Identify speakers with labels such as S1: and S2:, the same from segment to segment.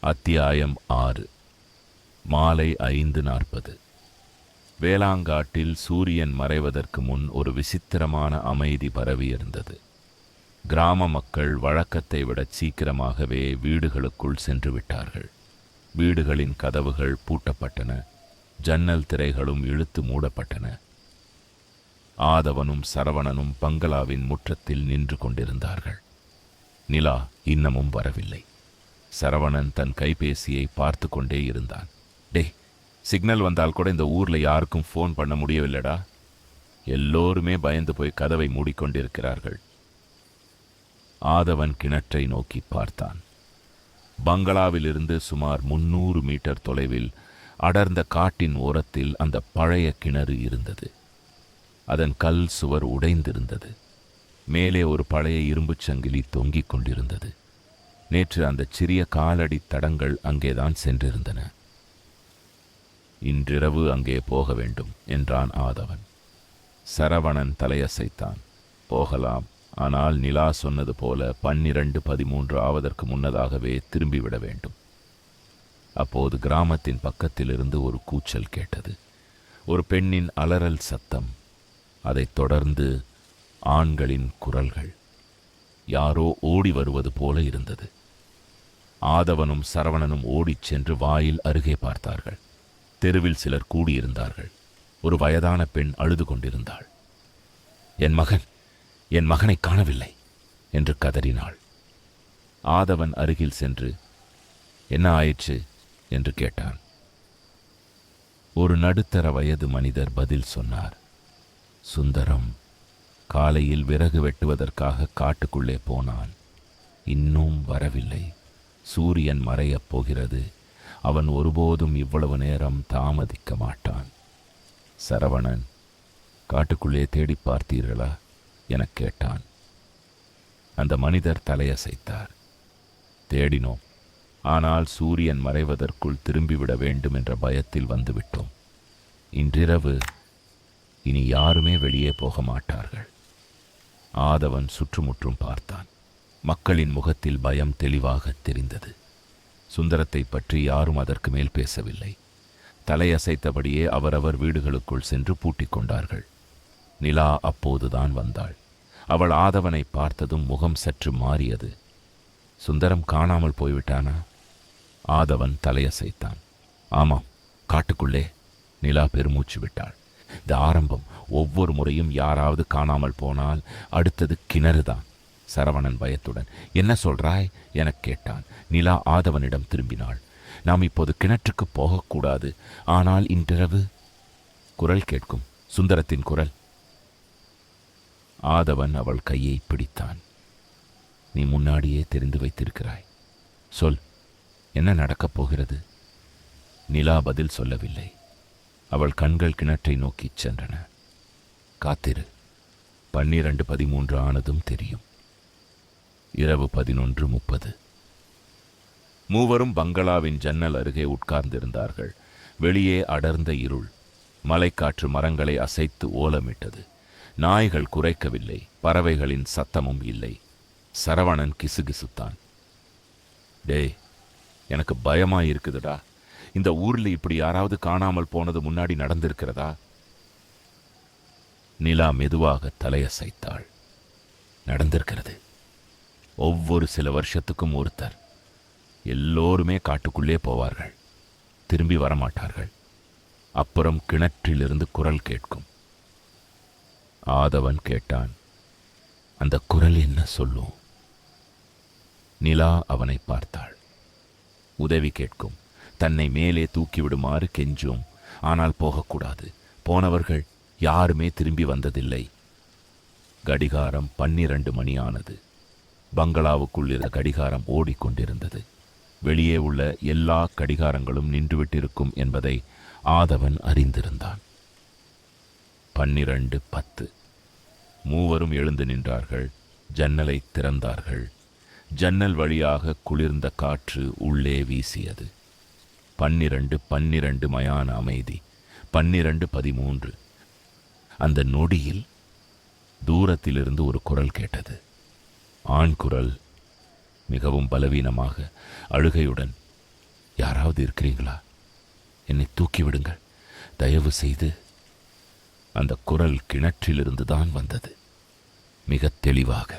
S1: அத்தியாயம் 6. மாலை 5:40. வேளாங்காட்டில் சூரியன் மறைவதற்கு முன் ஒரு விசித்திரமான அமைதி பரவியிருந்தது. கிராம மக்கள் வழக்கத்தை விட சீக்கிரமாகவே வீடுகளுக்குள் சென்று விட்டார்கள். வீடுகளின் கதவுகள் பூட்டப்பட்டன, ஜன்னல் திரைகளும் இழுத்து மூடப்பட்டன. ஆதவனும் சரவணனும் பங்களாவின் முற்றத்தில் நின்று கொண்டிருந்தார்கள். நிலா இன்னமும் வரவில்லை. சரவணன் தன் கைபேசியை பார்த்து கொண்டே இருந்தான். டே, சிக்னல் வந்தால் கூட இந்த ஊர்ல யாருக்கும் ஃபோன் பண்ண முடியவில்லடா. எல்லோருமே பயந்து போய் கதவை மூடிக்கொண்டிருக்கிறார்கள். ஆதவன் கிணற்றை நோக்கி பார்த்தான். பங்களாவிலிருந்து சுமார் 300 மீட்டர் தொலைவில் அடர்ந்த காட்டின் ஓரத்தில் அந்த பழைய கிணறு இருந்தது. அதன் கல் சுவர் உடைந்திருந்தது. மேலே ஒரு பழைய இரும்புச் சங்கிலி தொங்கிக் கொண்டிருந்தது. நேற்று அந்த சிறிய காலடி தடங்கள் அங்கேதான் சென்றிருந்தன. இன்றிரவு அங்கே போக வேண்டும் என்றான் ஆதவன். சரவணன் தலையசைத்தான். போகலாம், ஆனால் நிலா சொன்னது போல 12:13 ஆவதற்கு முன்னதாகவே திரும்பிவிட வேண்டும். அப்போது கிராமத்தின் பக்கத்திலிருந்து ஒரு கூச்சல் கேட்டது. ஒரு பெண்ணின் அலறல் சத்தம். அதைத் தொடர்ந்து ஆண்களின் குரல்கள். யாரோ ஓடி வருவது போல இருந்தது. ஆதவனும் சரவணனும் ஓடிச் சென்று வாயில் அருகே பார்த்தார்கள். தெருவில் சிலர் கூடியிருந்தார்கள். ஒரு வயதான பெண் அழுது கொண்டிருந்தாள். என் மகனை காணவில்லை என்று கதறினாள். ஆதவன் அருகில் சென்று, என்ன ஆயிற்று என்று கேட்டான். ஒரு நடுத்தர வயது மனிதர் பதில் சொன்னார். சுந்தரம் காலையில் விறகு வெட்டுவதற்காக காட்டுக்குள்ளே போனான். இன்னும் வரவில்லை. சூரியன் மறையப் போகிறது. அவன் ஒருபோதும் இவ்வளவு நேரம் தாமதிக்க மாட்டான். சரவணன், காட்டுக்குள்ளே தேடி பார்த்தீர்களா எனக் கேட்டான். அந்த மனிதர் தலையசைத்தார். தேடினோம், ஆனால் சூரியன் மறைவதற்குள் திரும்பிவிட வேண்டும் என்ற பயத்தில் வந்துவிட்டோம். இன்றிரவு இனி யாருமே வெளியே போக மாட்டார்கள். ஆதவன் சுற்றுமுற்றும் பார்த்தான். மக்களின் முகத்தில் பயம் தெளிவாக தெரிந்தது. சுந்தரத்தை பற்றி யாரும் அதற்கு மேல் பேசவில்லை. தலையசைத்தபடியே அவரவர் வீடுகளுக்குள் சென்று பூட்டிக் கொண்டார்கள். நிலா அப்போதுதான் வந்தாள். அவள் ஆதவனை பார்த்ததும் முகம் சற்று மாறியது. சுந்தரம் காணாமல் போய்விட்டானா? ஆதவன் தலையசைத்தான். ஆமாம், காட்டுக்குள்ளே. நிலா பெருமூச்சு விட்டாள். இந்த ஆரம்பம். ஒவ்வொரு முறையும் யாராவது காணாமல் போனால் அடுத்தது கிணறுதான். சரவணன் பயத்துடன், என்ன சொல்றாய் எனக் கேட்டான். நிலா ஆதவனிடம் திரும்பினாள். நாம் இப்போது கிணற்றுக்கு போகக்கூடாது, ஆனால் இன்றிரவு குரல் கேட்கும். சுந்தரத்தின் குரல். ஆதவன் அவள் கையை பிடித்தான். நீ முன்னாடியே தெரிந்து வைத்திருக்கிறாய். சொல், என்ன நடக்கப் போகிறது? நிலா பதில் சொல்லவில்லை. அவள் கண்கள் கிணற்றை நோக்கிச் சென்றன. காத்திரு, 12:13 ஆனதும் தெரியும். இரவு 11:30. மூவரும் பங்களாவின் ஜன்னல் அருகே உட்கார்ந்திருந்தார்கள். வெளியே அடர்ந்த இருள். மலைக்காற்று மரங்களை அசைத்து ஓலமிட்டது. நாய்கள் குரைக்கவில்லை. பறவைகளின் சத்தமும் இல்லை. சரவணன் கிசுகிசுத்தான். டேய், எனக்கு பயமாயிருக்குதுடா. இந்த ஊர்ல இப்படி யாராவது காணாமல் போனது முன்னாடி நடந்திருக்கிறதா? நிலா மெதுவாக தலையசைத்தாள். நடந்திருக்கிறது. ஒவ்வொரு சில வருஷத்துக்கும் ஒருத்தர். எல்லோருமே காட்டுக்குள்ளே போவார்கள், திரும்பி வரமாட்டார்கள். அப்புறம் கிணற்றிலிருந்து குரல் கேட்கும். ஆதவன் கேட்டான், அந்த குரல் என்ன சொல்லும்? நிலா அவனை பார்த்தாள். உதவி கேட்கும். தன்னை மேலே தூக்கிவிடுமாறு கெஞ்சும். ஆனால் போகக்கூடாது. போனவர்கள் யாருமே திரும்பி வந்ததில்லை. கடிகாரம் 12 மணி ஆனது. பங்களாவுக்குள் இருந்த கடிகாரம் ஓடிக்கொண்டிருந்தது. வெளியே உள்ள எல்லா கடிகாரங்களும் நின்றுவிட்டிருக்கும் என்பதை ஆதவன் அறிந்திருந்தான். 12:10. மூவரும் எழுந்து நின்றார்கள். ஜன்னலை திறந்தார்கள். ஜன்னல் வழியாக குளிர்ந்த காற்று உள்ளே வீசியது. 12:12 மயான அமைதி. 12:13. அந்த நொடியில் தூரத்திலிருந்து ஒரு குரல் கேட்டது. ஆண் குரல். மிகவும் பலவீனமாக, அழுகையுடன். யாராவது இருக்கிறீங்களா? என்னை தூக்கி விடுங்கள், தயவு செய்து. அந்த குரல் கிணற்றிலிருந்து தான் வந்தது, மிக தெளிவாக.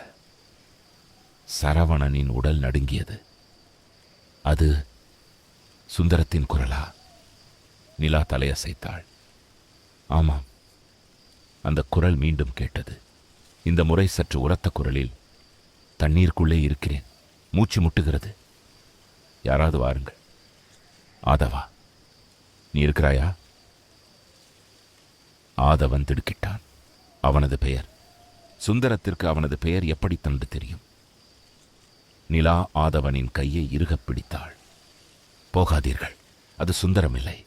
S1: சரவணனின் உடல் நடுங்கியது. அது சுந்தரத்தின் குரலா? நிலா தலையசைத்தாள். ஆமாம். அந்த குரல் மீண்டும் கேட்டது. இந்த முறை சற்று உரத்த குரலில், தண்ணீருக்குள்ளே இருக்கிறேன், மூச்சு முட்டுகிறது, யாராவது வாருங்கள். ஆதவா, நீ இருக்கிறாயா? ஆதவன் திடுக்கிட்டான். அவனது பெயர். சுந்தரத்திற்கு அவனது பெயர் எப்படி தந்து தெரியும்? நிலா ஆதவனின் கையை இறுகப் பிடித்தாள். போகாதீர்கள், அது சுந்தரமில்லை,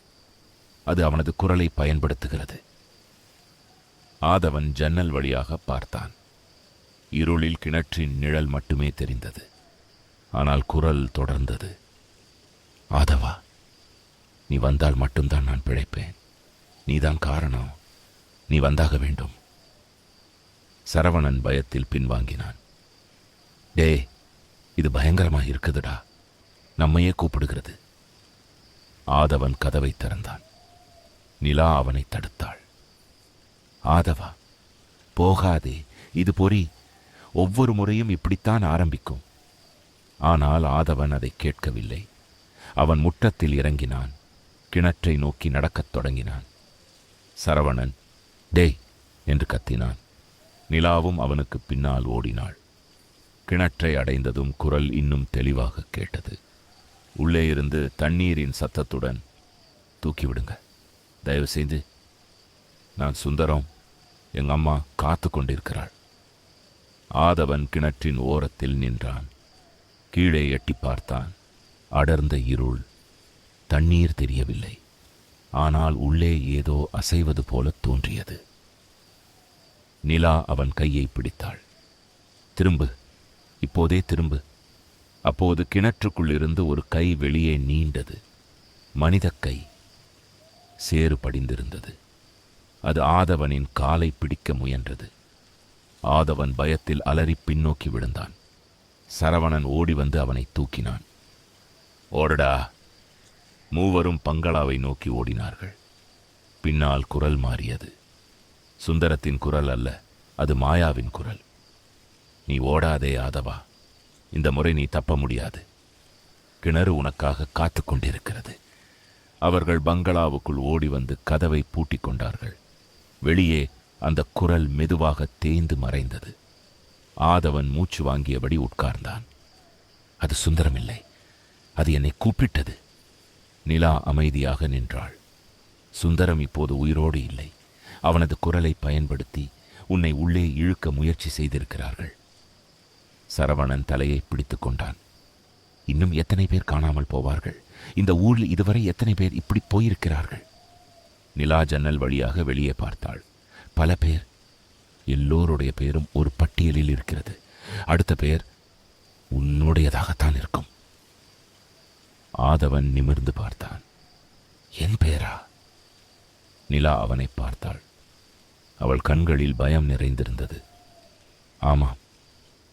S1: அது அவனது குரலை பயன்படுத்துகிறது. ஆதவன் ஜன்னல் வழியாக பார்த்தான். இருளில் கிணற்றின் நிழல் மட்டுமே தெரிந்தது. ஆனால் குரல் தொடர்ந்தது. ஆதவா, நீ வந்தால் மட்டும்தான் நான் பிழைப்பேன். நீதான் காரணம், நீ வந்தாக வேண்டும். சரவணன் பயத்தில் பின்வாங்கினான். டே, இது பயங்கரமாக இருக்குதுடா, நம்மையே கூப்பிடுகிறது. ஆதவன் கதவை திறந்தான். நிலா அவனை தடுத்தாள். ஆதவா, போகாதே, இது பொறி, ஒவ்வொரு முறையும் இப்படித்தான் ஆரம்பிக்கும். ஆனால் ஆதவன் அதை கேட்கவில்லை. அவன் முற்றத்தில் இறங்கினான். கிணற்றை நோக்கி நடக்கத் தொடங்கினான். சரவணன் டேய் என்று கத்தினான். நிலாவும் அவனுக்கு பின்னால் ஓடினாள். கிணற்றை அடைந்ததும் குரல் இன்னும் தெளிவாக கேட்டது. உள்ளே இருந்து தண்ணீரின் சத்தத்துடன், தூக்கிவிடுங்க தயவு செய்து, நான் சுந்தரம், எங்க அம்மா காத்து கொண்டிருக்கிறாள். ஆதவன் கிணற்றின் ஓரத்தில் நின்றான். கீழே எட்டி பார்த்தான். அடர்ந்த இருள், தண்ணீர் தெரியவில்லை. ஆனால் உள்ளே ஏதோ அசைவது போல தோன்றியது. நிலா அவன் கையை பிடித்தாள். திரும்பு, இப்போதே திரும்பு. அப்போது கிணற்றுக்குள்ளிருந்து ஒரு கை வெளியே நீண்டது. மனித கை. சேறு படிந்திருந்தது. அது ஆதவனின் காலை பிடிக்க முயன்றது. ஆதவன் பயத்தில் அலறி பின்னோக்கி விழுந்தான். சரவணன் ஓடி வந்து அவனை தூக்கினான். ஓடடா! மூவரும் பங்களாவை நோக்கி ஓடினார்கள். பின்னால் குரல் மாறியது. சுந்தரத்தின் குரல் அல்ல, அது மாயாவின் குரல். நீ ஓடாதே ஆதவா, இந்த முறை நீ தப்ப முடியாது. கிணறு உனக்காக காத்து கொண்டிருக்கிறது. அவர்கள் பங்களாவுக்குள் ஓடி வந்து கதவை பூட்டிக் கொண்டார்கள். வெளியே அந்த குரல் மெதுவாக தேய்ந்து மறைந்தது. ஆதவன் மூச்சு வாங்கியபடி உட்கார்ந்தான். அது சுந்தரமில்லை, அது என்னை கூப்பிட்டது. நிலா அமைதியாக நின்றாள். சுந்தரம் இப்போது உயிரோடு இல்லை. அவனது குரலை பயன்படுத்தி உன்னை உள்ளே இழுக்க முயற்சி செய்திருக்கிறார்கள். சரவணன் தலையை பிடித்துக் கொண்டான். இன்னும் எத்தனை பேர் காணாமல் போவார்கள்? இந்த ஊரில் இதுவரை எத்தனை பேர் இப்படி போயிருக்கிறார்கள்? நிலா ஜன்னல் வழியாக வெளியே பார்த்தாள். பல பேர். எல்லோருடைய பேரும் ஒரு பட்டியலில் இருக்கிறது. அடுத்த பேர் உன்னுடையதாகத்தான் இருக்கும். ஆதவன் நிமிர்ந்து பார்த்தான். என் பேரா? நிலா அவனை பார்த்தாள். அவள் கண்களில் பயம் நிறைந்திருந்தது. ஆமாம்,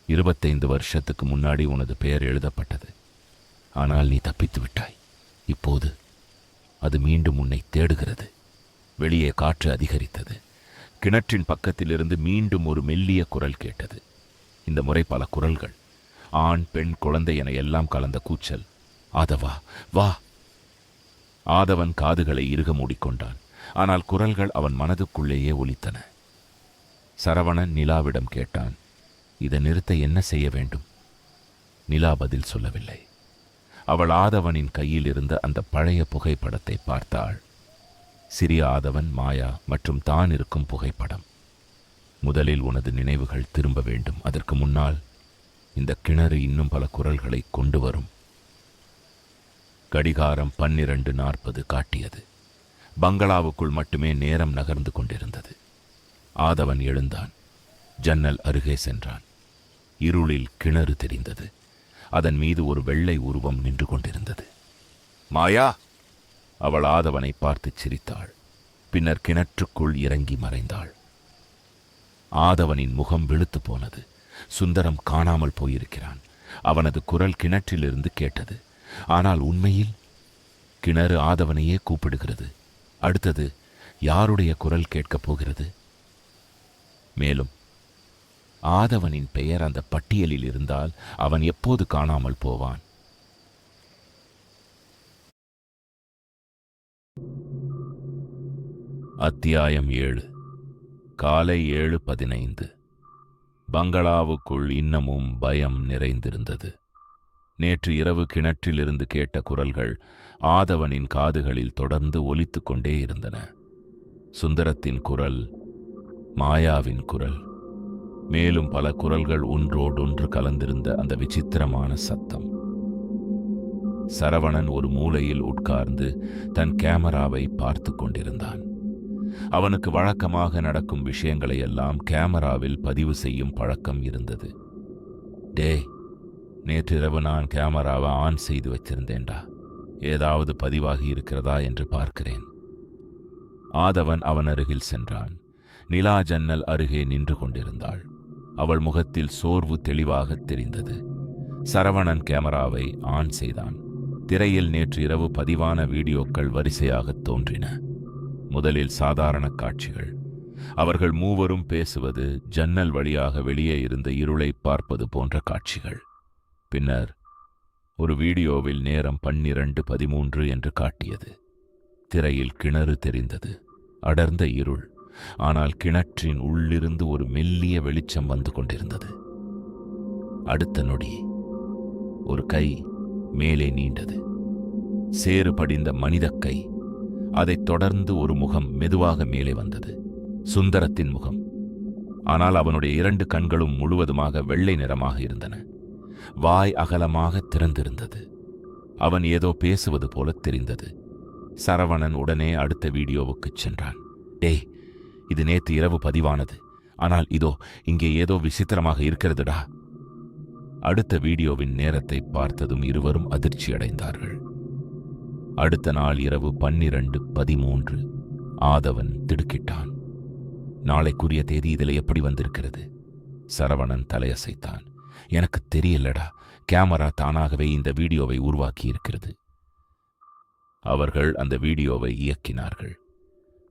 S1: 25 வருஷத்துக்கு முன்னாடி உனது பெயர் எழுதப்பட்டது. ஆனால் நீ தப்பித்து விட்டாய். இப்போது அது மீண்டும் உன்னை தேடுகிறது. வெளியே காற்று அதிகரித்தது. கிணற்றின் பக்கத்திலிருந்து மீண்டும் ஒரு மெல்லிய குரல் கேட்டது. இந்த முறை பல குரல்கள், ஆண் பெண் குழந்தை என எல்லாம் கலந்த கூச்சல். ஆதவா, வா! ஆதவன் காதுகளை இறுக மூடிக்கொண்டான். ஆனால் குரல்கள் அவன் மனதுக்குள்ளேயே ஒலித்தன. சரவணன் நிலாவிடம் கேட்டான், இதை நிறுத்த என்ன செய்ய வேண்டும்? நிலா பதில் சொல்லவில்லை. அவள் ஆதவனின் கையில் இருந்த அந்த பழைய புகைப்படத்தை பார்த்தாள். சிறிய ஆதவன், மாயா மற்றும் தான் இருக்கும் புகைப்படம். முதலில் உனது நினைவுகள் திரும்ப வேண்டும். அதற்கு முன்னால் இந்த கிணறு இன்னும் பல குரல்களை கொண்டு வரும். கடிகாரம் 12:40 காட்டியது. பங்களாவுக்குள் மட்டுமே நேரம் நகர்ந்து கொண்டிருந்தது. ஆதவன் எழுந்தான். ஜன்னல் அருகே சென்றான். இருளில் கிணறு தெரிந்தது. அதன் மீது ஒரு வெள்ளை உருவம் நின்று கொண்டிருந்தது. மாயா! அவள் ஆதவனை பார்த்து சிரித்தாள். பின்னர் கிணற்றுக்குள் இறங்கி மறைந்தாள். ஆதவனின் முகம் வெளுத்து போனது. சுந்தரம் காணாமல் போயிருக்கிறான். அவனது குரல் கிணற்றிலிருந்து கேட்டது. ஆனால் உண்மையில் கிணறு ஆதவனையே கூப்பிடுகிறது. அடுத்தது யாருடைய குரல் கேட்கப் போகிறது? மேலும் ஆதவனின் பெயர் அந்த பட்டியலில் இருந்தால் அவன் எப்போது காணாமல் போவான்? அத்தியாயம் 7. காலை 7:15. பங்களாவுக்குள் இன்னமும் பயம் நிறைந்திருந்தது. நேற்று இரவு கிணற்றிலிருந்து கேட்ட குரல்கள் ஆதவனின் காதுகளில் தொடர்ந்து ஒலித்துக் கொண்டே இருந்தன. சுந்தரத்தின் குரல், மாயாவின் குரல், மேலும் பல குரல்கள் ஒன்றோடொன்று கலந்திருந்த அந்த விசித்திரமான சத்தம். சரவணன் ஒரு மூலையில் உட்கார்ந்து தன் கேமராவை பார்த்து கொண்டிருந்தான். அவனுக்கு வழக்கமாக நடக்கும் விஷயங்களை எல்லாம் கேமராவில் பதிவு செய்யும் பழக்கம் இருந்தது. டேய், நேற்றிரவு நான் கேமராவை ஆன் செய்து வச்சிருந்தேன்டா, ஏதாவது பதிவாகி இருக்கிறதா என்று பார்க்கிறேன். ஆதவன் அவன் அருகில் சென்றான். நிலா ஜன்னல் அருகே நின்று கொண்டிருந்தாள். அவள் முகத்தில் சோர்வு தெளிவாக தெரிந்தது. சரவணன் கேமராவை ஆன் செய்தான். திரையில் நேற்று இரவு பதிவான வீடியோக்கள் வரிசையாக தோன்றின. முதலில் சாதாரண காட்சிகள். அவர்கள் மூவரும் பேசுவது, ஜன்னல் வழியாக வெளியே இருந்த இருளை பார்ப்பது போன்ற காட்சிகள். பின்னர் ஒரு வீடியோவில் நேரம் 12:13 என்று காட்டியது. திரையில் கிணறு தெரிந்தது. அடர்ந்த இருள். ஆனால் கிணற்றின் உள்ளிருந்து ஒரு மெல்லிய வெளிச்சம் வந்து கொண்டிருந்தது. அடுத்த நொடி ஒரு கை மேலே நீண்டது. சேறு படிந்த மனித கை. அதைத் தொடர்ந்து ஒரு முகம் மெதுவாக மேலே வந்தது. சுந்தரத்தின் முகம். ஆனால் அவனுடைய 2 கண்களும் முழுவதுமாக வெள்ளை நிறமாக இருந்தன. வாய் அகலமாக திறந்திருந்தது. அவன் ஏதோ பேசுவது போல தெரிந்தது. சரவணன் உடனே அடுத்த வீடியோவுக்குச் சென்றான். டேய், இது நேற்று இரவு பதிவானது. ஆனால் இதோ இங்கே ஏதோ விசித்திரமாக இருக்கிறதுடா. அடுத்த வீடியோவின் நேரத்தை பார்த்ததும் இருவரும் அதிர்ச்சி அடைந்தார்கள். அடுத்த நாள் இரவு 12:13. ஆதவன் திடுக்கிட்டான். நாளைக்குரிய தேதி இதில் எப்படி வந்திருக்கிறது? சரவணன் தலையசைத்தான். எனக்கு தெரியலடா, கேமரா தானாகவே இந்த வீடியோவை உருவாக்கி இருக்கிறது. அவர்கள் அந்த வீடியோவை இயக்கினார்கள்.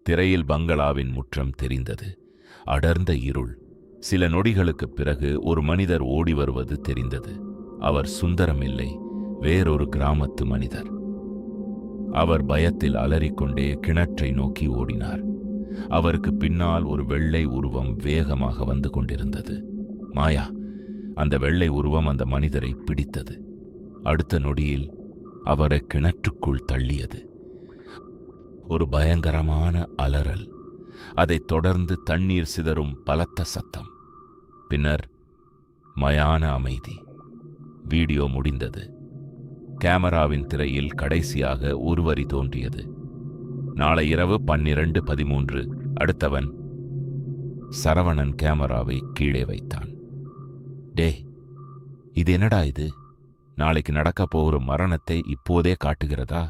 S1: திரையில் பங்களாவின் முற்றம் தெரிந்தது. அடர்ந்த இருள். சில நொடிகளுக்குப் பிறகு ஒரு மனிதர் ஓடி வருவது தெரிந்தது. அவர் சுந்தரம் இல்லை, வேறொரு கிராமத்து மனிதர். அவர் பயத்தில் அலறிக்கொண்டே கிணற்றை நோக்கி ஓடினார். அவருக்கு பின்னால் ஒரு வெள்ளை உருவம் வேகமாக வந்து கொண்டிருந்தது. மாயா, அந்த வெள்ளை உருவம் அந்த மனிதரை பிடித்தது. அடுத்த நொடியில் அவரை கிணற்றுக்குள் தள்ளியது. ஒரு பயங்கரமான அலறல். அதைத் தொடர்ந்து தண்ணீர் சிதறும் பலத்த சத்தம். பின்னர் மயான அமைதி. வீடியோ முடிந்தது. கேமராவின் திரையில் கடைசியாக ஒரு வரி தோன்றியது. நாளை இரவு 12:13. அடுத்தவன். சரவணன் கேமராவை கீழே வைத்தான். டே, இது என்னடா இது? நாளைக்கு நடக்கப் போகிற மரணத்தை இப்போதே காட்டுகிறதா?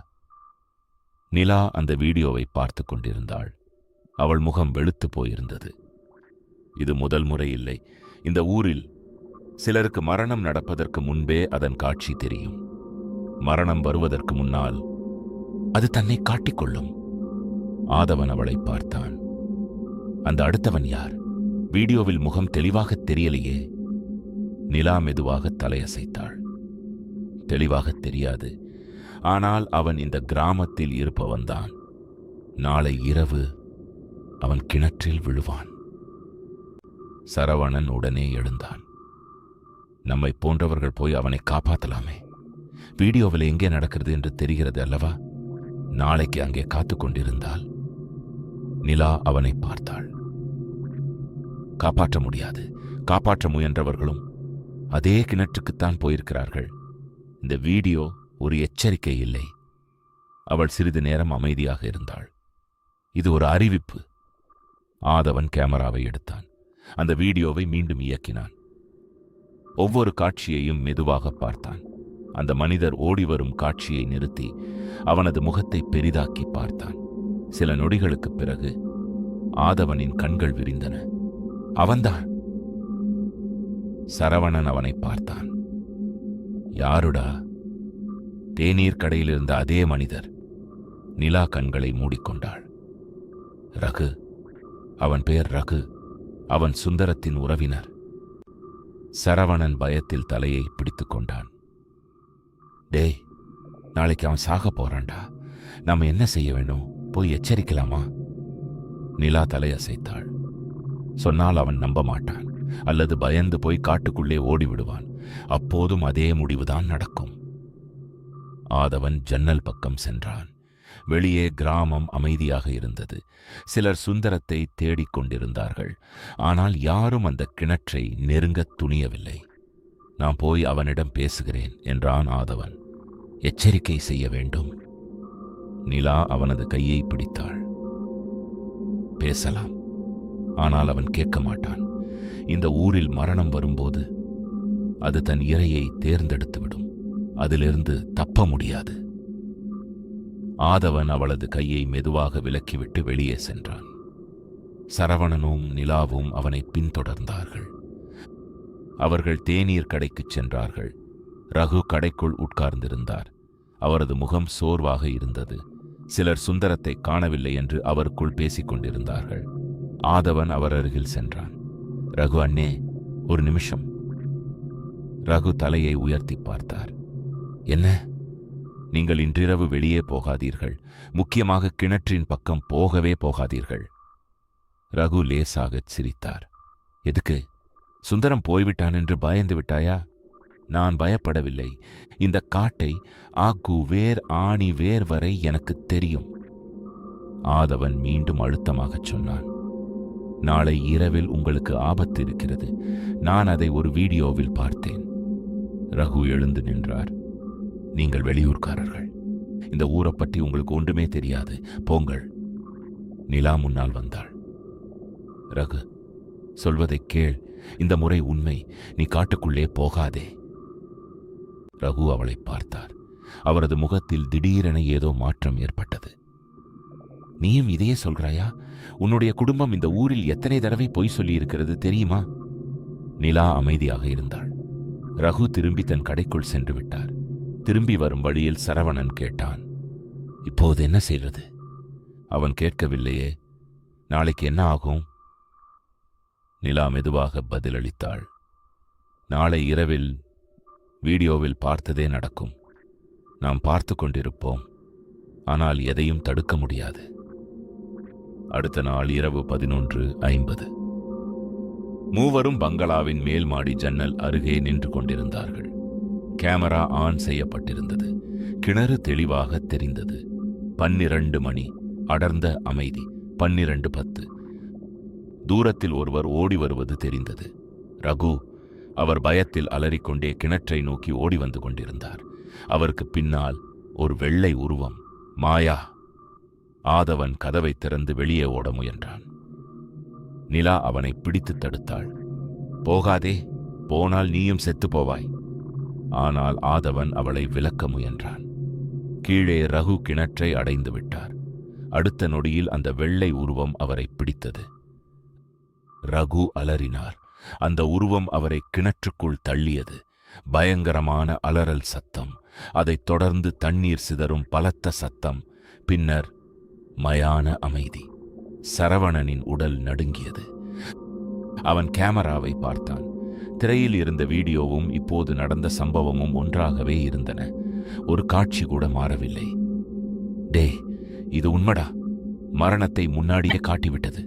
S1: நிலா அந்த வீடியோவை பார்த்து கொண்டிருந்தாள். அவள் முகம் வெளுத்து போயிருந்தது. இது முதல் முறை இல்லை. இந்த ஊரில் சிலருக்கு மரணம் நடப்பதற்கு முன்பே அதன் காட்சி தெரியும். மரணம் வருவதற்கு முன்னால் அது தன்னை காட்டிக்கொள்ளும். ஆதவன் அவளை பார்த்தான். அந்த அடுத்தவன் யார்? வீடியோவில் முகம் தெளிவாக தெரியலையே. நிலா மெதுவாக தலையசைத்தாள். தெளிவாக தெரியாது. ஆனால் அவன் இந்த கிராமத்தில் இருப்பவன்தான். நாளை இரவு அவன் கிணற்றில் விழுவான். சரவணன் உடனே எழுந்தான். நம்மை போன்றவர்கள் போய் அவனை காப்பாற்றலாமே. வீடியோவில் எங்கே நடக்கிறது என்று தெரிகிறது அல்லவா? நாளைக்கு அங்கே காத்து கொண்டிருந்தால். நிலா அவனை பார்த்தாள். காப்பாற்ற முடியாது. காப்பாற்ற முயன்றவர்களும் அதே கிணற்றுக்குத்தான் போயிருக்கிறார்கள். இந்த வீடியோ ஒரு எச்சரிக்கை இல்லை. அவள் சிறிது நேரம் அமைதியாக இருந்தாள். இது ஒரு அறிவிப்பு. ஆதவன் கேமராவை எடுத்தான். அந்த வீடியோவை மீண்டும் இயக்கினான். ஒவ்வொரு காட்சியையும் மெதுவாக பார்த்தான். அந்த மனிதர் ஓடிவரும் காட்சியை நிறுத்தி அவனது முகத்தை பெரிதாக்கி பார்த்தான். சில நொடிகளுக்குப் பிறகு ஆதவனின் கண்கள் விரிந்தன. அவன்தான். சரவணன் அவனை பார்த்தான். யாருடா? தேநீர் கடையில் இருந்த அதே மனிதர். நிலா கண்களை மூடிக்கொண்டாள். ரகு, அவன் பெயர் ரகு. அவன் சுந்தரத்தின் உறவினர். சரவணன் பயத்தில் தலையை பிடித்துக் கொண்டான். டேய், நாளைக்கு அவன் சாக போறான்டா. நாம என்ன செய்ய வேணும்? போய் எச்சரிக்கலாமா? நிலா தலையசைத்தாள். சொன்னால் அவன் நம்ப மாட்டான், அல்லது பயந்து போய் காட்டுக்குள்ளே ஓடிவிடுவான். அப்போதும் அதே முடிவுதான் நடக்கும். ஆதவன் ஜன்னல் பக்கம் சென்றான். வெளியே கிராமம் அமைதியாக இருந்தது. சிலர் சுந்தரத்தை தேடிக் கொண்டிருந்தார்கள். ஆனால் யாரும் அந்த கிணற்றை நெருங்கத் துணியவில்லை. நான் போய் அவனிடம் பேசுகிறேன் என்றான் ஆதவன். எச்சரிக்கை செய்ய வேண்டும். நிலா அவனது கையை பிடித்தாள். பேசலாம், ஆனால் அவன் கேட்க மாட்டான். இந்த ஊரில் மரணம் வரும்போது அது தன் இரையை தேர்ந்தெடுத்துவிடும். அதிலிருந்து தப்ப முடியாது. ஆதவன் அவளது கையை மெதுவாக விலக்கிவிட்டு வெளியே சென்றான். சரவணனும் நிலாவும் அவனை பின்தொடர்ந்தார்கள். அவர்கள் தேநீர் கடைக்குச் சென்றார்கள். ரகு கடைக்குள் உட்கார்ந்திருந்தார். அவரது முகம் சோர்வாக இருந்தது. சிலர் சுந்தரத்தை காணவில்லை என்று அவருக்குள் பேசிக் கொண்டிருந்தார்கள். ஆதவன் அவர் அருகில் சென்றான். ரகு அண்ணே, ஒரு நிமிஷம். ரகு தலையை உயர்த்தி பார்த்தார். என்ன? நீங்கள் இன்றிரவு வெளியே போகாதீர்கள். முக்கியமாக கிணற்றின் பக்கம் போகவே போகாதீர்கள். ரகு லேசாகச் சிரித்தார். எதுக்கு? சுந்தரம் போய்விட்டான் என்று பயந்து விட்டாயா? நான் பயப்படவில்லை. இந்த காட்டை ஆக்கு வேர் ஆணி வேர் வரை எனக்கு தெரியும். ஆதவன் மீண்டும் அழுத்தமாகச் சொன்னான். நாளை இரவில் உங்களுக்கு ஆபத்து இருக்கிறது. நான் அதை ஒரு வீடியோவில் பார்த்தேன். ரகு எழுந்து நின்றார். நீங்கள் வெளியூர்காரர்கள். இந்த ஊரை பற்றி உங்களுக்கு ஒன்றுமே தெரியாது. போங்கள். நிலா முன்னால் வந்தாள். ரகு, சொல்வதை கேள். இந்த முறை உண்மை. நீ காட்டுக்குள்ளே போகாதே. ரகு அவளை பார்த்தார். அவரது முகத்தில் திடீரென ஏதோ மாற்றம் ஏற்பட்டது. நீயும் இதையே சொல்கிறாயா? உன்னுடைய குடும்பம் இந்த ஊரில் எத்தனை தடவை பொய் சொல்லியிருக்கிறது தெரியுமா? நிலா அமைதியாக இருந்தாள். ரகு திரும்பி தன் கடைக்குள் சென்று விட்டார். திரும்பி வரும் வழியில் சரவணன் கேட்டான், இப்போது என்ன செய்வது? அவன் கேட்கவில்லையே. நாளைக்கு என்ன ஆகும்? நிலா மெதுவாக பதிலளித்தாள். நாளை இரவில் வீடியோவில் பார்த்ததே நடக்கும். நாம் பார்த்து கொண்டிருப்போம். ஆனால் எதையும் தடுக்க முடியாது. அடுத்த நாள் இரவு 11:50. மூவரும் பங்களாவின் மேல் மாடி ஜன்னல் அருகே நின்று கொண்டிருந்தார்கள். கேமரா ஆன் செய்யப்பட்டிருந்தது. கிணறு தெளிவாக தெரிந்தது. 12 மணி. அடர்ந்த அமைதி. 12:10. தூரத்தில் ஒருவர் ஓடி வருவது தெரிந்தது. ரகு. அவர் பயத்தில் அலறிக்கொண்டே கிணற்றை நோக்கி ஓடி வந்து கொண்டிருந்தார். அவருக்கு பின்னால் ஒரு வெள்ளை உருவம். மாயா. ஆதவன் கதவை திறந்து வெளியே ஓட முயன்றான். நிலா அவனை பிடித்து தடுத்தாள். போகாதே, போனால் நீயும் செத்து போவாய். ஆனால் ஆதவன் அவளை விலக்க முயன்றான். கீழே ரகு கிணற்றை அடைந்து விட்டார். அடுத்த நொடியில் அந்த வெள்ளை உருவம் அவரை பிடித்தது. ரகு அலறினார். அந்த உருவம் அவரை கிணற்றுக்குள் தள்ளியது. பயங்கரமான அலறல் சத்தம். அதைத் தொடர்ந்து தண்ணீர் சிதறும் பலத்த சத்தம். பின்னர் மயான அமைதி. சரவணனின் உடல் நடுங்கியது. அவன் கேமராவை பார்த்தான். திரையில் இருந்த வீடியோவும் இப்போது நடந்த சம்பவமும் ஒன்றாகவே இருந்தன. ஒரு காட்சி கூட மாறவில்லை. டே, இது உண்மைடா. மரணத்தை முன்னாடியே காட்டிவிட்டது.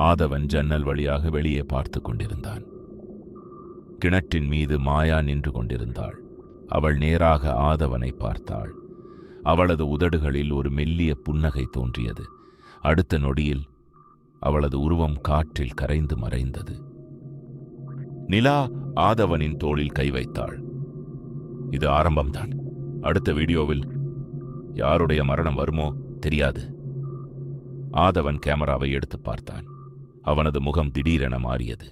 S1: ஆதவன் ஜன்னல் வழியாக வெளியே பார்த்து கொண்டிருந்தான். கிணற்றின் மீது மாயா நின்று கொண்டிருந்தாள். அவள் நேராக ஆதவனை பார்த்தாள். அவளது உதடுகளில் ஒரு மெல்லிய புன்னகை தோன்றியது. அடுத்த நொடியில் அவளது உருவம் காற்றில் கரைந்து மறைந்தது. நிலா ஆதவனின் தோளில் கை வைத்தாள். இது ஆரம்பம்தான். அடுத்த வீடியோவில் யாருடைய மரணம் வருமோ தெரியாது. ஆதவன் கேமராவை எடுத்து பார்த்தான். அவனது முகம் திடீரென மாறியது.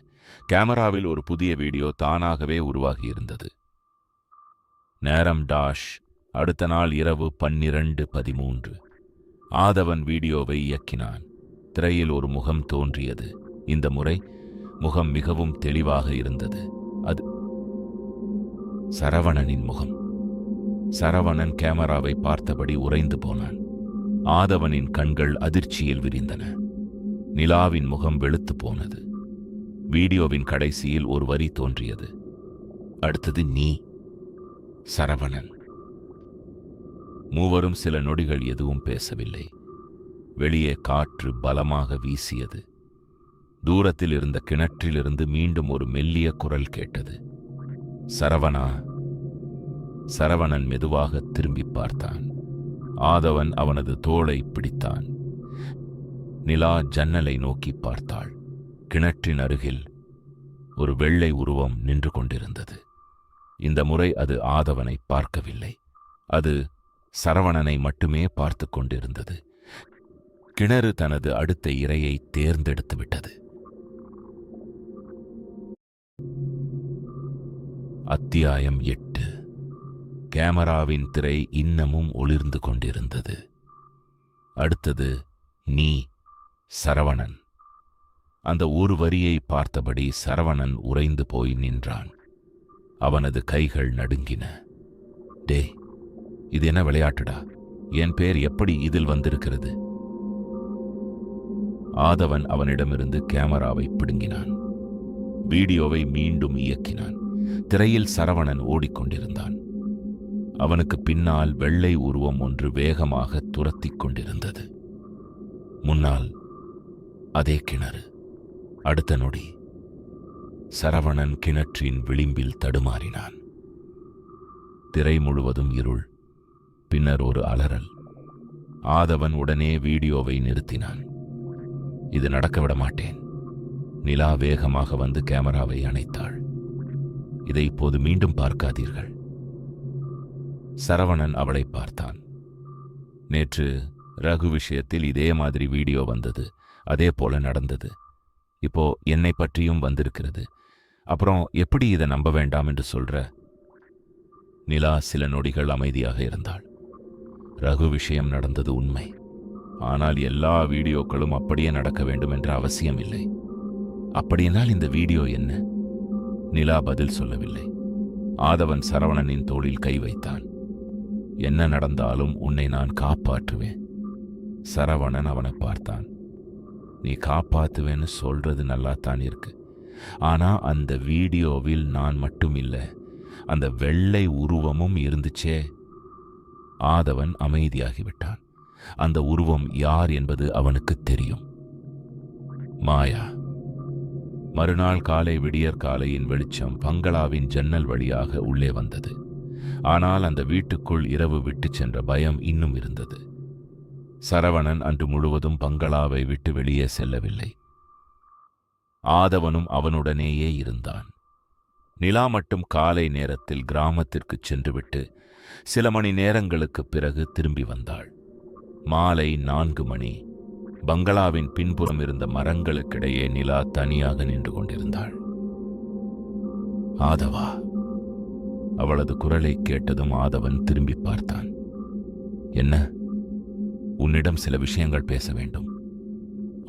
S1: கேமராவில் ஒரு புதிய வீடியோ தானாகவே உருவாகியிருந்தது. நேரம் டாஷ். அடுத்த நாள் இரவு 12:13. ஆதவன் வீடியோவை இயக்கினான். திரையில் ஒரு முகம் தோன்றியது. இந்த முறை முகம் மிகவும் தெளிவாக இருந்தது. அது சரவணனின் முகம். சரவணன் கேமராவை பார்த்தபடி உறைந்து போனான். ஆதவனின் கண்கள் அதிர்ச்சியில் விரிந்தன. நிலாவின் முகம் வெளுத்து போனது. வீடியோவின் கடைசியில் ஒரு வரி தோன்றியது. அடுத்தது நீ, சரவணன். மூவரும் சில நொடிகள் எதுவும் பேசவில்லை. வெளியே காற்று பலமாக வீசியது. தூரத்தில் இருந்த கிணற்றிலிருந்து மீண்டும் ஒரு மெல்லிய குரல் கேட்டது. சரவணா. சரவணன் மெதுவாக திரும்பி பார்த்தான். ஆதவன் அவனது தோளை பிடித்தான். நிலா ஜன்னலை நோக்கி பார்த்தாள். கிணற்றின் அருகில் ஒரு வெள்ளை உருவம் நின்று கொண்டிருந்தது. இந்த முறை அது ஆதவனை பார்க்கவில்லை. அது சரவணனை மட்டுமே பார்த்து கொண்டிருந்தது. கிணறு தனது அடுத்த இரையை தேர்ந்தெடுத்து விட்டது. அத்தியாயம் 8. கேமராவின் திரை இன்னமும் ஒளிர்ந்து கொண்டிருந்தது. அடுத்தது நீ, சரவணன். அந்த ஒரு வரியை பார்த்தபடி சரவணன் உறைந்து போய் நின்றான். அவனது கைகள் நடுங்கின. டே, இது என்ன விளையாட்டுடா? என் பேர் எப்படி இதில் வந்திருக்கிறது? ஆதவன் அவனிடமிருந்து கேமராவை பிடுங்கினான். வீடியோவை மீண்டும் இயக்கினான். திரையில் சரவணன் ஓடிக்கொண்டிருந்தான். அவனுக்கு பின்னால் வெள்ளை உருவம் ஒன்று வேகமாக துரத்திக் கொண்டிருந்தது. முன்னால் அதே கிணறு. அடுத்த நொடி சரவணன் கிணற்றின் விளிம்பில் தடுமாறினான். திரை முழுவதும் இருள். பின்னர் ஒரு அலறல். ஆதவன் உடனே வீடியோவை நிறுத்தினான். இது நடக்க விட மாட்டேன். நிலா வேகமாக வந்து கேமராவை அணைத்தாள். இதை இப்போது மீண்டும் பார்க்காதீர்கள். சரவணன் அவளை பார்த்தான். நேற்று ரகு விஷயத்தில் இதே மாதிரி வீடியோ வந்தது. அதே போல நடந்தது. இப்போ என்னை பற்றியும் வந்திருக்கிறது. அப்புறம் எப்படி இதை நம்ப வேண்டாம் என்று சொல்ற? நிலா சில நொடிகள் அமைதியாக இருந்தாள். ரகு விஷயம் நடந்தது உண்மை. ஆனால் எல்லா வீடியோக்களும் அப்படியே நடக்க வேண்டும் என்ற அவசியம் இல்லை. அப்படியென்னால் இந்த வீடியோ என்ன? நிலா பதில் சொல்லவில்லை. ஆதவன் சரவணனின் தோளில் கை வைத்தான். என்ன நடந்தாலும் உன்னை நான் காப்பாற்றுவேன். சரவணன் அவனை பார்த்தான். நீ காப்பாத்துவேன்னு சொல்றது நல்லாத்தான் இருக்கு. ஆனா அந்த வீடியோவில் நான் மட்டும் இல்லை, அந்த வெள்ளை உருவமும் இருந்துச்சே. ஆதவன் அமைதியாகிவிட்டான். அந்த உருவம் யார் என்பது அவனுக்கு தெரியும். மாயா. மறுநாள் காலை விடியற்காலையின் வெளிச்சம் பங்களாவின் ஜன்னல் வழியாக உள்ளே வந்தது. ஆனால் அந்த வீட்டுக்குள் இரவு விட்டு சென்ற பயம் இன்னும் இருந்தது. சரவணன் அன்று முழுவதும் பங்களாவை விட்டு வெளியே செல்லவில்லை. ஆதவனும் அவனுடனேயே இருந்தான். நிலா மட்டும் காலை நேரத்தில் கிராமத்திற்கு சென்றுவிட்டு சில மணி நேரங்களுக்குப் பிறகு திரும்பி வந்தாள். மாலை 4 மணி. பங்களாவின் பின்புறம் இருந்த மரங்களுக்கிடையே நிலா தனியாக நின்று கொண்டிருந்தாள். ஆதவா. அவளது குரலை கேட்டதும் ஆதவன் திரும்பி பார்த்தான். என்ன? உன்னிடம் சில விஷயங்கள் பேச வேண்டும்.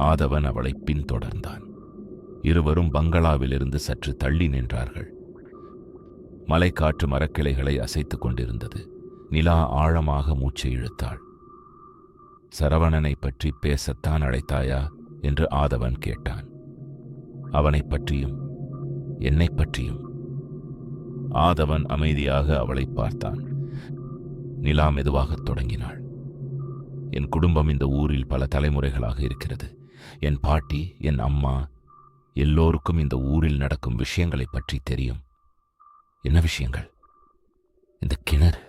S1: ஆதவன் அவளை பின்தொடர்ந்தான். இருவரும் பங்களாவிலிருந்து சற்று தள்ளி நின்றார்கள். மலைக்காற்று மரக்கிளைகளை அசைத்துக் கொண்டிருந்தது. நிலா ஆழமாக மூச்சை இழுத்தாள். சரவணனை பற்றி பேசத்தான் அழைத்தாயா என்று ஆதவன் கேட்டான். அவனைப் பற்றியும் என்னைப் பற்றியும். ஆதவன் அமைதியாக அவளை பார்த்தான். நிலா மெதுவாகத் தொடங்கினாள். என் குடும்பம் இந்த ஊரில் பல தலைமுறைகளாக இருக்கிறது. என் பாட்டி, என் அம்மா, எல்லோருக்கும் இந்த ஊரில் நடக்கும் விஷயங்களைப் பற்றி தெரியும். என்ன விஷயங்கள்? இந்த கிணறு,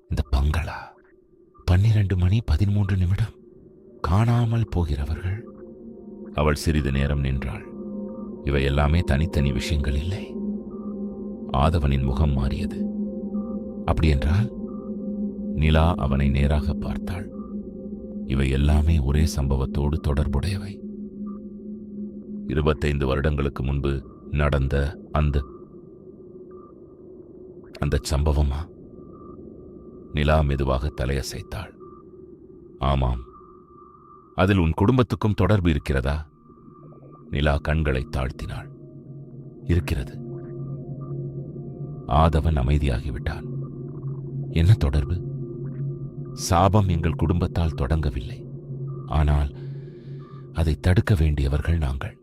S1: இந்த பங்களா, 12 மணி 13 நிமிடம் காணாமல் போகிறவர்கள். அவள் சிறிது நேரம் நின்றாள். இவை எல்லாமே தனித்தனி விஷயங்கள் இல்லை. ஆதவனின் முகம் மாறியது. அப்படியென்றால்? நிலா அவனை நேராக பார்த்தாள். இவை எல்லாமே ஒரே சம்பவத்தோடு தொடர்புடையவை. 25 வருடங்களுக்கு முன்பு நடந்த அந்த சம்பவமா? நிலா மெதுவாக தலையசைத்தாள். ஆமாம். அதில் உன் குடும்பத்துக்கும் தொடர்பு இருக்கிறதா? நிலா கண்களை தாழ்த்தினாள். இருக்கிறது. ஆதவன் அமைதியாகிவிட்டான். என்ன தொடர்பு? சாபம் எங்கள் குடும்பத்தால் தொடங்கவில்லை, ஆனால் அதை தடுக்க வேண்டியவர்கள் நாங்கள்.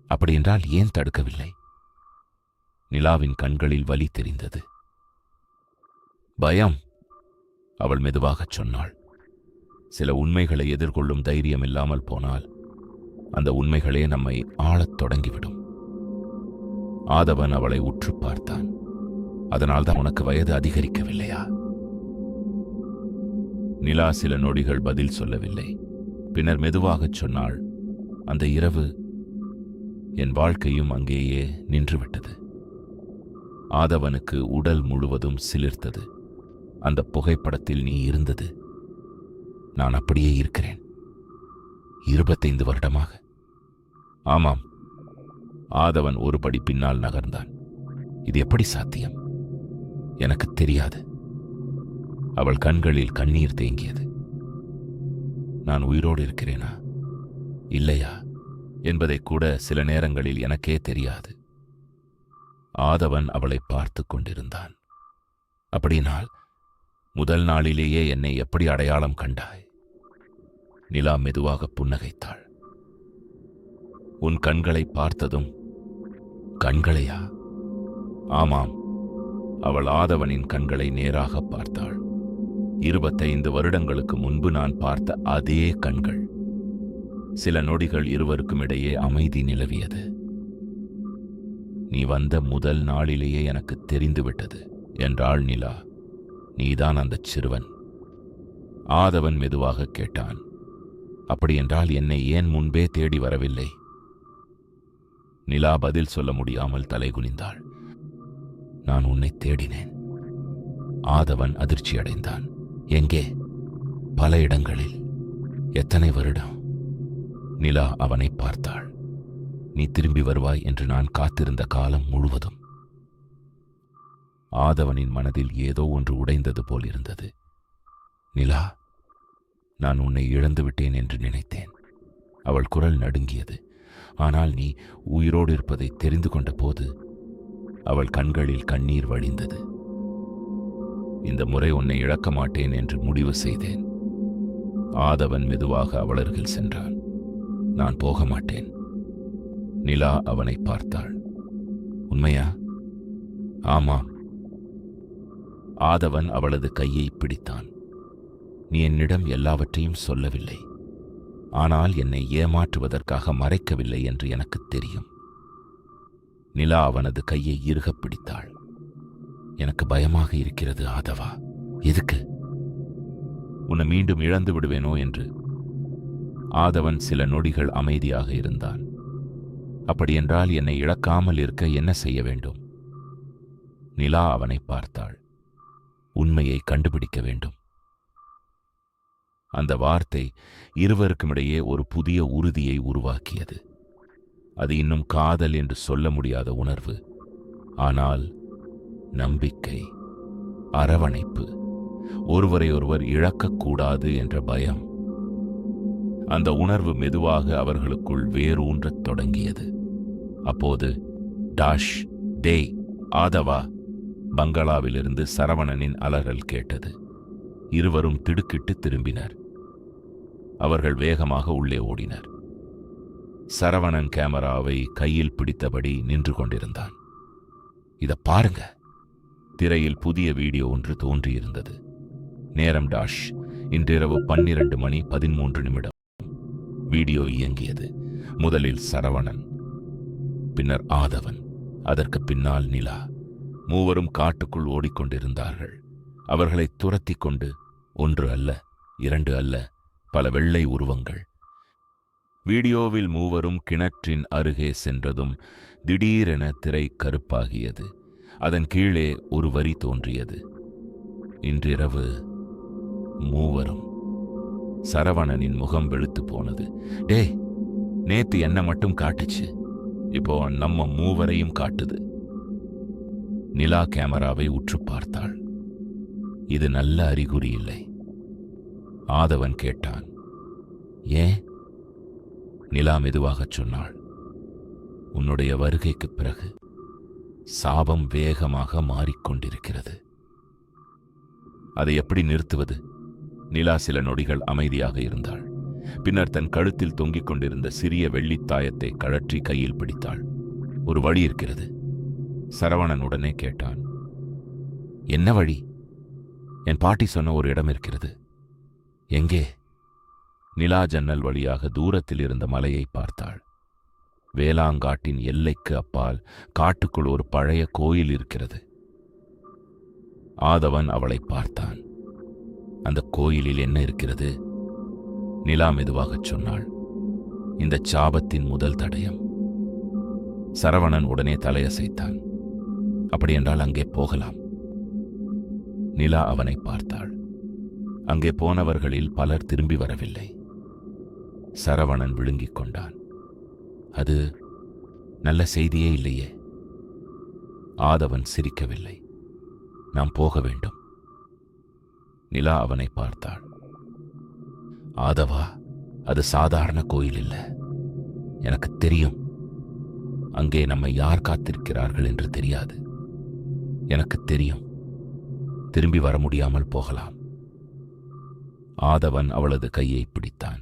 S1: அப்படியென்றால் ஏன் தடுக்கவில்லை? நிலாவின் கண்களில் வலி தெரிந்தது. பயம், அவள் மெதுவாகச் சொன்னாள். சில உண்மைகளை எதிர்கொள்ளும் தைரியம் இல்லாமல் போனால் அந்த உண்மைகளே நம்மை ஆளத் தொடங்கிவிடும். ஆதவன் அவளை உற்று பார்த்தான். அதனால்தான் உனக்கு வயது அதிகரிக்கவில்லையா? நிலா சில நொடிகள் பதில் சொல்லவில்லை. பின்னர் மெதுவாகச் சொன்னாள், அந்த இரவு என் வாழ்க்கையும் அங்கேயே நின்றுவிட்டது. ஆதவனுக்கு உடல் முழுவதும் சிலிர்த்தது. அந்த புகைப்படத்தில் நீ இருந்தது. நான் அப்படியே இருக்கிறேன். 25 வருடமாக. ஆமாம். ஆதவன் ஒரு படி பின்னால் நகர்ந்தான். இது எப்படி சாத்தியம்? எனக்கு தெரியாது. அவள் கண்களில் கண்ணீர் தேங்கியது. நான் உயிரோடு இருக்கிறேனா இல்லையா என்பதை கூட சில நேரங்களில் எனக்கே தெரியாது. ஆதவன் அவளை பார்த்து கொண்டிருந்தான். அப்படினால் முதல் நாளிலேயே என்னை எப்படி அடையாளம் கண்டாய்? நிலா மெதுவாக புன்னகைத்தாள். உன் கண்களை பார்த்ததும். கண்களையா? ஆமாம். அவள் ஆதவனின் கண்களை நேராக பார்த்தாள். 25 வருடங்களுக்கு முன்பு நான் பார்த்த அதே கண்கள். சில நொடிகள் இருவருக்கும் இடையே அமைதி நிலவியது. நீ வந்த முதல் நாளிலேயே எனக்கு தெரிந்துவிட்டது என்றாள் நிலா. நீதான் அந்தச் சிறுவன். ஆதவன் மெதுவாக கேட்டான். அப்படியென்றால் என்னை ஏன் முன்பே தேடி வரவில்லை? நிலா பதில் சொல்ல முடியாமல் தலைகுனிந்தாள். நான் உன்னை தேடினேன். ஆதவன் அதிர்ச்சியடைந்தான். எங்கே? பல இடங்களில். எத்தனை வருடம்? நிலா அவனை பார்த்தாள். நீ திரும்பி வருவாய் என்று நான் காத்திருந்த காலம் முழுவதும். ஆதவனின் மனதில் ஏதோ ஒன்று உடைந்தது போல் இருந்தது. நிலா, நான் உன்னை இழந்து விட்டேன் என்று நினைத்தேன். அவள் குரல் நடுங்கியது. ஆனால் நீ உயிரோடு இருப்பதை தெரிந்து கொண்ட போது அவள் கண்களில் கண்ணீர் வழிந்தது. இந்த முறை உன்னை இழக்க மாட்டேன் என்று முடிவு செய்தேன். ஆதவன் மெதுவாக அவளருகில் சென்றான். நான் போக மாட்டேன். நிலா அவனை பார்த்தாள். உண்மையா? ஆமாம். ஆதவன் அவளது கையை பிடித்தான். நீ என்னிடம் எல்லாவற்றையும் சொல்லவில்லை, ஆனால் என்னை ஏமாற்றுவதற்காக மறைக்கவில்லை என்று எனக்கு தெரியும். நிலா அவனது கையை இறுகப் பிடித்தாள். எனக்கு பயமாக இருக்கிறது ஆதவா. எதுக்கு? உன்னை மீண்டும் இழந்து விடுவேனோ என்று. ஆதவன் சில நொடிகள் அமைதியாக இருந்தான். அப்படியென்றால் என்னை இழக்காமல் இருக்க என்ன செய்ய வேண்டும்? நிலா அவனை பார்த்தாள். உண்மையை கண்டுபிடிக்க வேண்டும். அந்த வார்த்தை இருவருக்குமிடையே ஒரு புதிய உறுதியை உருவாக்கியது. அது இன்னும் காதல் என்று சொல்ல முடியாத உணர்வு, ஆனால் நம்பிக்கை, அரவணைப்பு, ஒருவரை ஒருவர் இழக்கக்கூடாது என்ற பயம். அந்த உணர்வு மெதுவாக அவர்களுக்குள் வேரூன்றத் தொடங்கியது. அப்போது டாஷ், டேய், ஆதவா, பங்களாவிலிருந்து சரவணனின் அலறல் கேட்டது. இருவரும் திடுக்கிட்டு திரும்பினர். அவர்கள் வேகமாக உள்ளே ஓடினர். சரவணன் கேமராவை கையில் பிடித்தபடி நின்று கொண்டிருந்தான். இத பாருங்க. திரையில் புதிய வீடியோ ஒன்று தோன்றியிருந்தது. நேரம் டாஷ், இன்றிரவு 12:13 வீடியோ இயங்கியது. முதலில் சரவணன், பின்னர் ஆதவன், அதற்கு பின்னால் நிலா. மூவரும் காட்டுக்குள் ஓடிக்கொண்டிருந்தார்கள். அவர்களை துரத்தி கொண்டு 1 அல்ல, 2 அல்ல, பல வெள்ளை உருவங்கள். வீடியோவில் மூவரும் கிணற்றின் அருகே சென்றதும் திடீரென திரை கருப்பாகியது. அதன் கீழே ஒரு வரி தோன்றியது. இன்றிரவு மூவரும். சரவணனின் முகம் வெளுத்து போனது. டே, நேத்து என்ன மட்டும் காட்டுச்சு, இப்போ நம்ம மூவரையும் காட்டுது. நிலா கேமராவை உற்று பார்த்தாள். இது நல்ல அறிகுறி இல்லை. ஆதவன் கேட்டான். ஏன்? நிலா மெதுவாகச் சொன்னாள். உன்னுடைய வருகைக்குப் பிறகு சாபம் வேகமாக மாறிக்கொண்டிருக்கிறது. அதை எப்படி நிறுத்துவது? நிலா சில நொடிகள் அமைதியாக இருந்தாள். பின்னர் தன் கழுத்தில் தொங்கிக் கொண்டிருந்த சிறிய வெள்ளித்தாயத்தை கழற்றி கையில் பிடித்தாள். ஒரு வழி இருக்கிறது. சரவணன் உடனே கேட்டான். என்ன வழி? என் பாட்டி சொன்ன ஒரு இடம் இருக்கிறது. எங்கே? நிலா ஜன்னல் வழியாக தூரத்தில் இருந்த மலையை பார்த்தாள். வேளாங்காட்டின் எல்லைக்கு அப்பால் காட்டுக்குள் ஒரு பழைய கோயில் இருக்கிறது. ஆதவன் அவளை பார்த்தான். அந்த கோயிலில் என்ன இருக்கிறது? நிலா மெதுவாகச் சொன்னாள். இந்த சாபத்தின் முதல் தடயம். சரவணன் உடனே தலையசைத்தான். அப்படியென்றால் அங்கே போகலாம். நிலா அவனை பார்த்தாள். அங்கே போனவர்களில் பலர் திரும்பி வரவில்லை. சரவணன் விழுங்கிக் கொண்டான். அது நல்ல செய்தியே இல்லையே. ஆதவன் சிரிக்கவில்லை. நாம் போக வேண்டும். நிலா அவனை பார்த்தாள். ஆதவா, அது சாதாரண கோயில் இல்லை. எனக்கு தெரியும். அங்கே நம்மை யார் காத்திருக்கிறார்கள் என்று தெரியாது. எனக்கு தெரியும். திரும்பி வர முடியாமல் போகலாம். ஆதவன் அவளது கையை பிடித்தான்.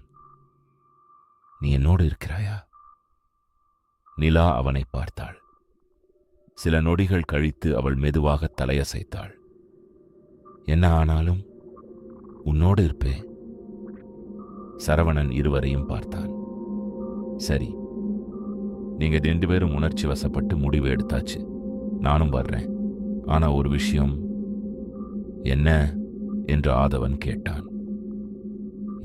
S1: நீ என்னோடு இருக்கிறாயா? நிலா அவனை பார்த்தாள். சில நொடிகள் கழித்து அவள் மெதுவாக தலையசைத்தாள். என்ன ஆனாலும் உன்னோடு இருப்பேன். சரவணன் இருவரையும் பார்த்தான். சரி, நீங்க 2 பேரும் உணர்ச்சி வசப்பட்டு முடிவு எடுத்தாச்சு. நானும் வர்றேன். ஆனா ஒரு விஷயம். என்ன என்று ஆதவன் கேட்டான்.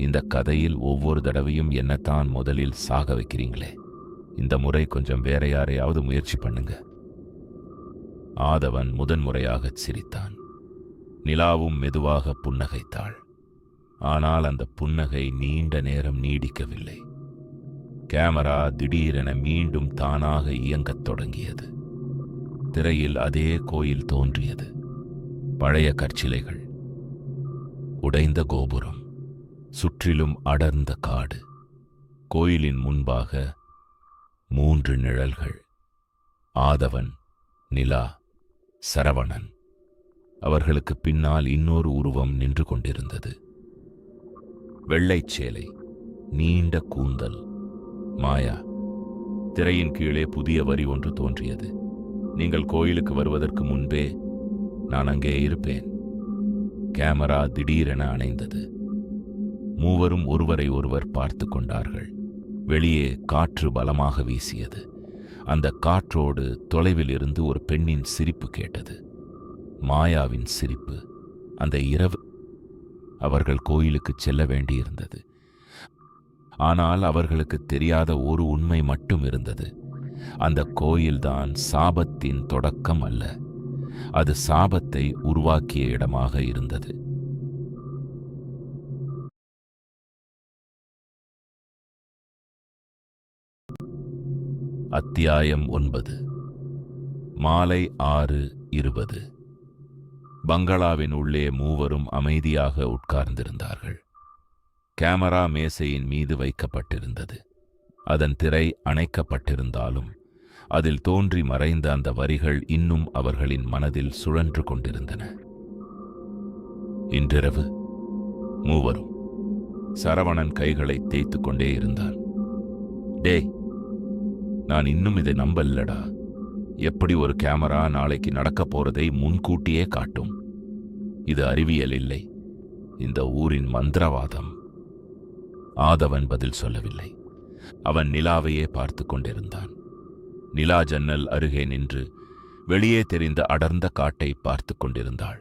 S1: இந்த கதையில் ஒவ்வொரு தடவையும் என்னத்தான் முதலில் சாக வைக்கிறீங்களே. இந்த முறை கொஞ்சம் வேற யாரையாவது முயற்சி பண்ணுங்க. ஆதவன் முதன்முறையாகச் சிரித்தான். நிலாவும் மெதுவாக புன்னகைத்தாள். ஆனால் அந்த புன்னகை நீண்ட நேரம் நீடிக்கவில்லை. கேமரா திடீரென மீண்டும் தானாக இயங்கத் தொடங்கியது. திரையில் அதே கோயில் தோன்றியது. பழைய கற்சிலைகள், உடைந்த கோபுரம், சுற்றிலும் அடர்ந்த காடு. கோயிலின் முன்பாக 3 நிழல்கள். ஆதவன், நிலா, சரவணன். அவர்களுக்கு பின்னால் இன்னொரு உருவம் நின்று கொண்டிருந்தது. வெள்ளைச் சேலை, நீண்ட கூந்தல், மாயா. திரையின் கீழே புதிய வரி ஒன்று தோன்றியது. நீங்கள் கோயிலுக்கு வருவதற்கு முன்பே நான் அங்கே இருப்பேன். கேமரா திடீரென அணைந்தது. மூவரும் ஒருவரை ஒருவர் பார்த்து கொண்டார்கள். வெளியே காற்று பலமாக வீசியது. அந்த காற்றோடு தொலைவில் இருந்து ஒரு பெண்ணின் சிரிப்பு கேட்டது. மாயாவின் சிரிப்பு. அந்த இரவு அவர்கள் கோயிலுக்கு செல்ல வேண்டியிருந்தது. ஆனால் அவர்களுக்கு தெரியாத ஒரு உண்மை மட்டும் இருந்தது. அந்த கோயில்தான் சாபத்தின் தொடக்கம் அல்ல, அது சாபத்தை உருவாக்கிய இடமாக இருந்தது. அத்தியாயம் 9. மாலை 6:20. பங்களாவின் உள்ளே மூவரும் அமைதியாக உட்கார்ந்திருந்தார்கள். கேமரா மேசையின் மீது வைக்கப்பட்டிருந்தது. அதன் திரை அணைக்கப்பட்டிருந்தாலும் அதில் தோன்றி மறைந்த அந்த வரிகள் இன்னும் அவர்களின் மனதில் சுழன்று கொண்டிருந்தன. இன்றிரவு மூவரும். சரவணன் கைகளை தேய்த்து கொண்டே இருந்தான். டேய், நான் இன்னும் இதை நம்பலடா. எப்படி ஒரு கேமரா நாளைக்கு நடக்கப் போறதை முன்கூட்டியே காட்டும்? இது அறிவியல் இல்லை, இந்த ஊரின் மந்திரவாதம். ஆதவன் பதில் சொல்லவில்லை. அவன் நிலாவையே பார்த்து கொண்டிருந்தான். நிலா ஜன்னல் அருகே நின்று வெளியே தெரிந்த அடர்ந்த காட்டை பார்த்து கொண்டிருந்தாள்.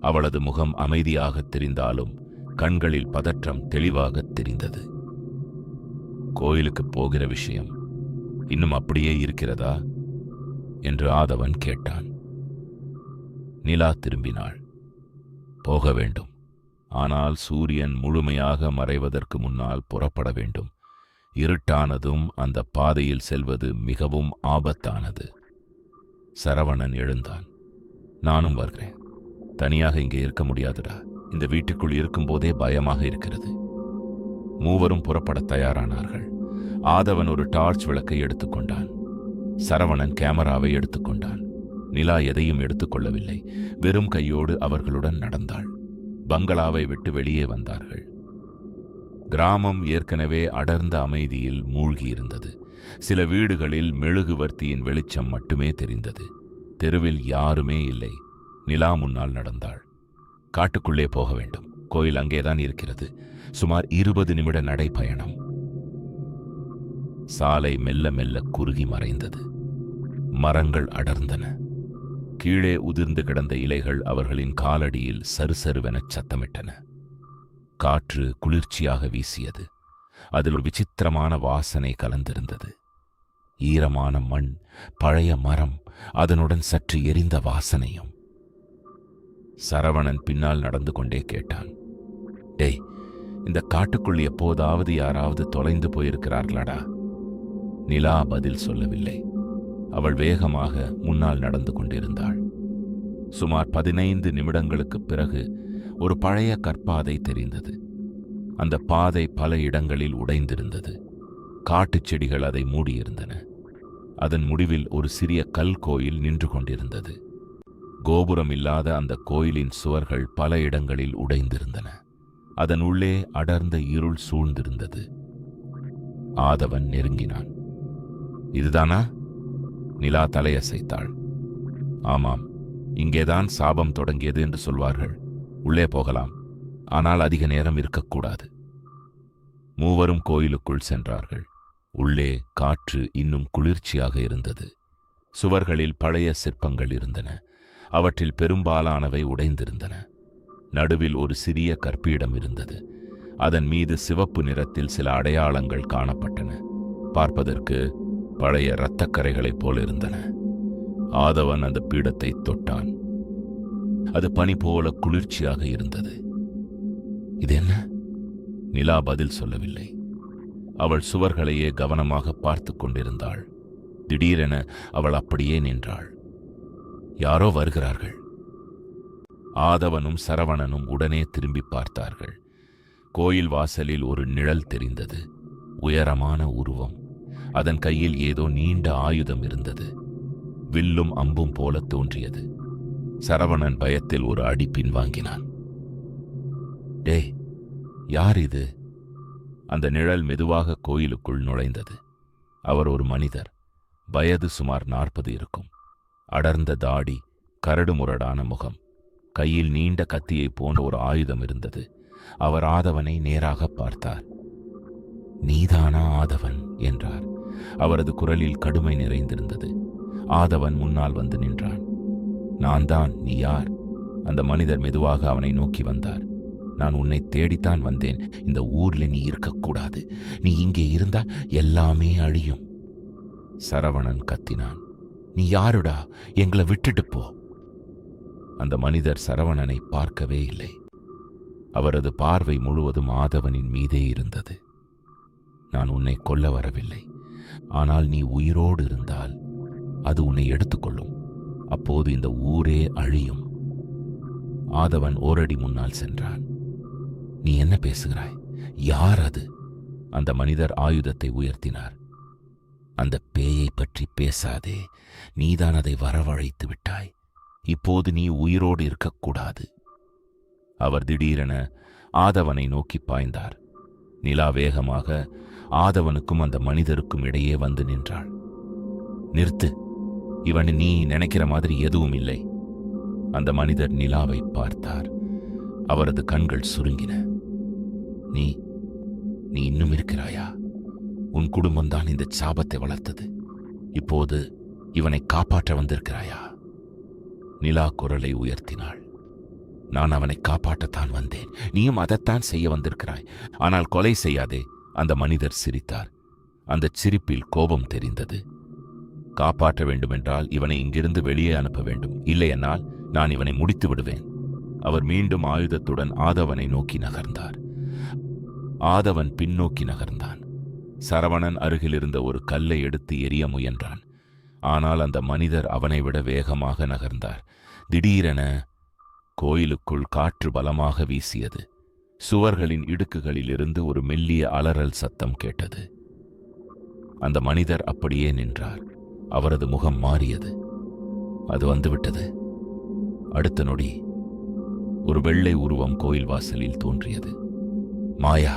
S1: அவளது முகம் அமைதியாக தெரிந்தாலும் கண்களில் பதற்றம் தெளிவாக தெரிந்தது. கோயிலுக்கு போகிற விஷயம் இன்னும் அப்படியே இருக்கிறதா என்று ஆதவன் கேட்டான். நிலா திரும்பினாள். போக வேண்டும். ஆனால் சூரியன் முழுமையாக மறைவதற்கு முன்னால் புறப்பட வேண்டும். இருட்டானதும் அந்த பாதையில் செல்வது மிகவும் ஆபத்தானது. சரவணன் எழுந்தான். நானும் வருகிறேன். தனியாக இங்கே இருக்க முடியாதுடா. இந்த வீட்டுக்குள் இருக்கும்போதே பயமாக இருக்கிறது. மூவரும் புறப்பட தயாரானார்கள். ஆதவன் ஒரு டார்ச் விளக்கை எடுத்துக்கொண்டான். சரவணன் கேமராவை எடுத்துக்கொண்டான். நிலா எதையும் எடுத்துக்கொள்ளவில்லை. வெறும் கையோடு அவர்களுடன் நடந்தாள். பங்களாவை விட்டு வெளியே வந்தார்கள். கிராமம் ஏற்கனவே அடர்ந்த அமைதியில் மூழ்கியிருந்தது. சில வீடுகளில் மெழுகுவர்த்தியின் வெளிச்சம் மட்டுமே தெரிந்தது. தெருவில் யாருமே இல்லை. நிலா முன்னால் நடந்தாள். காட்டுக்குள்ளே போக வேண்டும். கோயில் அங்கேதான் இருக்கிறது. சுமார் 20 நிமிட நடைப்பயணம். சாலை மெல்ல மெல்ல குறுகி மறைந்தது. மரங்கள் அடர்ந்தன. கீழே உதிர்ந்து கிடந்த இலைகள் அவர்களின் காலடியில் சருசருவென சத்தமிட்டன. காற்று குளிர்ச்சியாக வீசியது. அதில் ஒரு விசித்திரமான வாசனை கலந்திருந்தது. ஈரமான மண், பழைய மரம், அதனுடன் சற்று எரிந்த வாசனையும். சரவணன் பின்னால் நடந்து கொண்டே கேட்டான், டேய், இந்த காட்டுக்குள் எப்போதாவது யாராவது தொலைந்து போயிருக்கிறார்களாடா? நிலா பதில் சொல்லவில்லை. அவள் வேகமாக முன்னால் நடந்து கொண்டிருந்தாள். சுமார் 15 நிமிடங்களுக்குப் பிறகு ஒரு பழைய கற்பாதை தெரிந்தது. அந்த பாதை பல இடங்களில் உடைந்திருந்தது. காட்டுச் செடிகள் அதை மூடியிருந்தன. அதன் முடிவில் ஒரு சிறிய கல் கோயில் நின்று கொண்டிருந்தது. கோபுரம் இல்லாத அந்த கோயிலின் சுவர்கள் பல இடங்களில் உடைந்திருந்தன. அதன் உள்ளே அடர்ந்த இருள் சூழ்ந்திருந்தது. ஆதவன் நெருங்கினான். இதுதானா? நிலா தலையசைத்தாள். ஆமாம், இங்கேதான் சாபம் தொடங்கியது என்று சொல்வார்கள். உள்ளே போகலாம், ஆனால் அதிக நேரம் இருக்கக்கூடாது. மூவரும் கோயிலுக்குள் சென்றார்கள். உள்ளே காற்று இன்னும் குளிர்ச்சியாக இருந்தது. சுவர்களில் பழைய சிற்பங்கள் இருந்தன. அவற்றில் பெரும்பாலானவை உடைந்திருந்தன. நடுவில் ஒரு சிறிய கற்பீடம் இருந்தது. அதன் மீது சிவப்பு நிறத்தில் சில அடையாளங்கள் காணப்பட்டன. பார்ப்பதற்கு பழைய இரத்தக்கரைகளைப் போல் இருந்தன. ஆதவன் அந்த பீடத்தை தொட்டான். அது பனி போல குளிர்ச்சியாக இருந்தது. இது என்ன? நிலா பதில் சொல்லவில்லை. அவள் சுவர்களையே கவனமாக பார்த்து கொண்டிருந்தாள். திடீரென அவள் அப்படியே நின்றாள். யாரோ வருகிறார்கள். ஆதவனும் சரவணனும் உடனே திரும்பி பார்த்தார்கள். கோயில் வாசலில் ஒரு நிழல் தெரிந்தது. உயரமான உருவம். அதன் கையில் ஏதோ நீண்ட ஆயுதம் இருந்தது. வில்லும் அம்பும் போல தோன்றியது. சரவணன் பயத்தில் ஒரு அடி பின்வாங்கினான். டேய், யார் இது? அந்த நிழல் மெதுவாக கோயிலுக்குள் நுழைந்தது. அவர் ஒரு மனிதர். வயது சுமார் 40 இருக்கும். அடர்ந்த தாடி, கரடுமுரடான முகம். கையில் நீண்ட கத்தியை போன்ற ஒரு ஆயுதம் இருந்தது. அவர் ஆதவனை நேராக பார்த்தார். நீதானா ஆதவன் என்றார். அவரது குரலில் கடுமை நிறைந்திருந்தது. ஆதவன் முன்னால் வந்து நின்றான். நான் தான். நீ யார்? அந்த மனிதர் மெதுவாக அவனை நோக்கி வந்தார். நான் உன்னை தேடித்தான் வந்தேன். இந்த ஊர்ல நீ இருக்கக்கூடாது. நீ இங்கே இருந்தா எல்லாமே அழியும். சரவணன் கத்தினான். நீ யாருடா? எங்களை விட்டுட்டு போ. அந்த மனிதர் சரவணனை பார்க்கவே இல்லை. அவரது பார்வை முழுவதும் ஆதவனின் மீதே இருந்தது. நான் உன்னை கொல்ல வரவில்லை. ஆனால் நீ உயிரோடு இருந்தால் அது உன்னை எடுத்துக்கொள்ளும். அப்போது இந்த ஊரே அழியும். ஆதவன் ஓரடி முன்னால் சென்றான். நீ என்ன பேசுகிறாய்? யார் அது? அந்த மனிதர் ஆயுதத்தை உயர்த்தினார். அந்த பேயை பற்றி பேசாதே. நீதான் அதை வரவழைத்து விட்டாய். இப்போது நீ உயிரோடு இருக்கக்கூடாது. அவர் திடீரென ஆதவனை நோக்கி பாய்ந்தார். நிலா வேகமாக ஆதவனுக்கும் அந்த மனிதருக்கும் இடையே வந்து நின்றாள். நிறுத்து. இவன் நீ நினைக்கிற மாதிரி எதுவும் இல்லை. அந்த மனிதர் நிலாவை பார்த்தார். அவரது கண்கள் சுருங்கின. நீ நீ இன்னும் இருக்கிறாயா? உன் குடும்பம்தான் இந்த சாபத்தை வளர்த்தது. இப்போது இவனை காப்பாற்ற வந்திருக்கிறாயா? நிலா குரலை உயர்த்தினாள். நான் அவனை காப்பாற்றத்தான் வந்தேன். நீயும் அதைத்தான் செய்ய வந்திருக்கிறாய். ஆனால் கொலை செய்யாதே. அந்த மனிதர் சிரித்தார். அந்த சிரிப்பில் கோபம் தெரிந்தது. காப்பாற்ற வேண்டுமென்றால் இவனை இங்கிருந்து வெளியே அனுப்ப வேண்டும். இல்லையென்னால் நான் இவனை முடித்து விடுவேன். அவர் மீண்டும் ஆயுதத்துடன் ஆதவனை நோக்கி நகர்ந்தார். ஆதவன் பின்னோக்கி நகர்ந்தான். சரவணன் அருகில் இருந்த ஒரு கல்லை எடுத்து எறிய முயன்றான். ஆனால் அந்த மனிதர் அவனை விட வேகமாக நகர்ந்தார். திடீரென கோயிலுக்குள் காற்று பலமாக வீசியது. சுவர்களின் இடுக்குகளிலிருந்து ஒரு மெல்லிய அலறல் சத்தம் கேட்டது. அந்த மனிதர் அப்படியே நின்றார். அவரது முகம் மாறியது. அது வந்துவிட்டது. அடுத்த நொடி ஒரு வெள்ளை உருவம் கோயில் வாசலில் தோன்றியது. மாயா.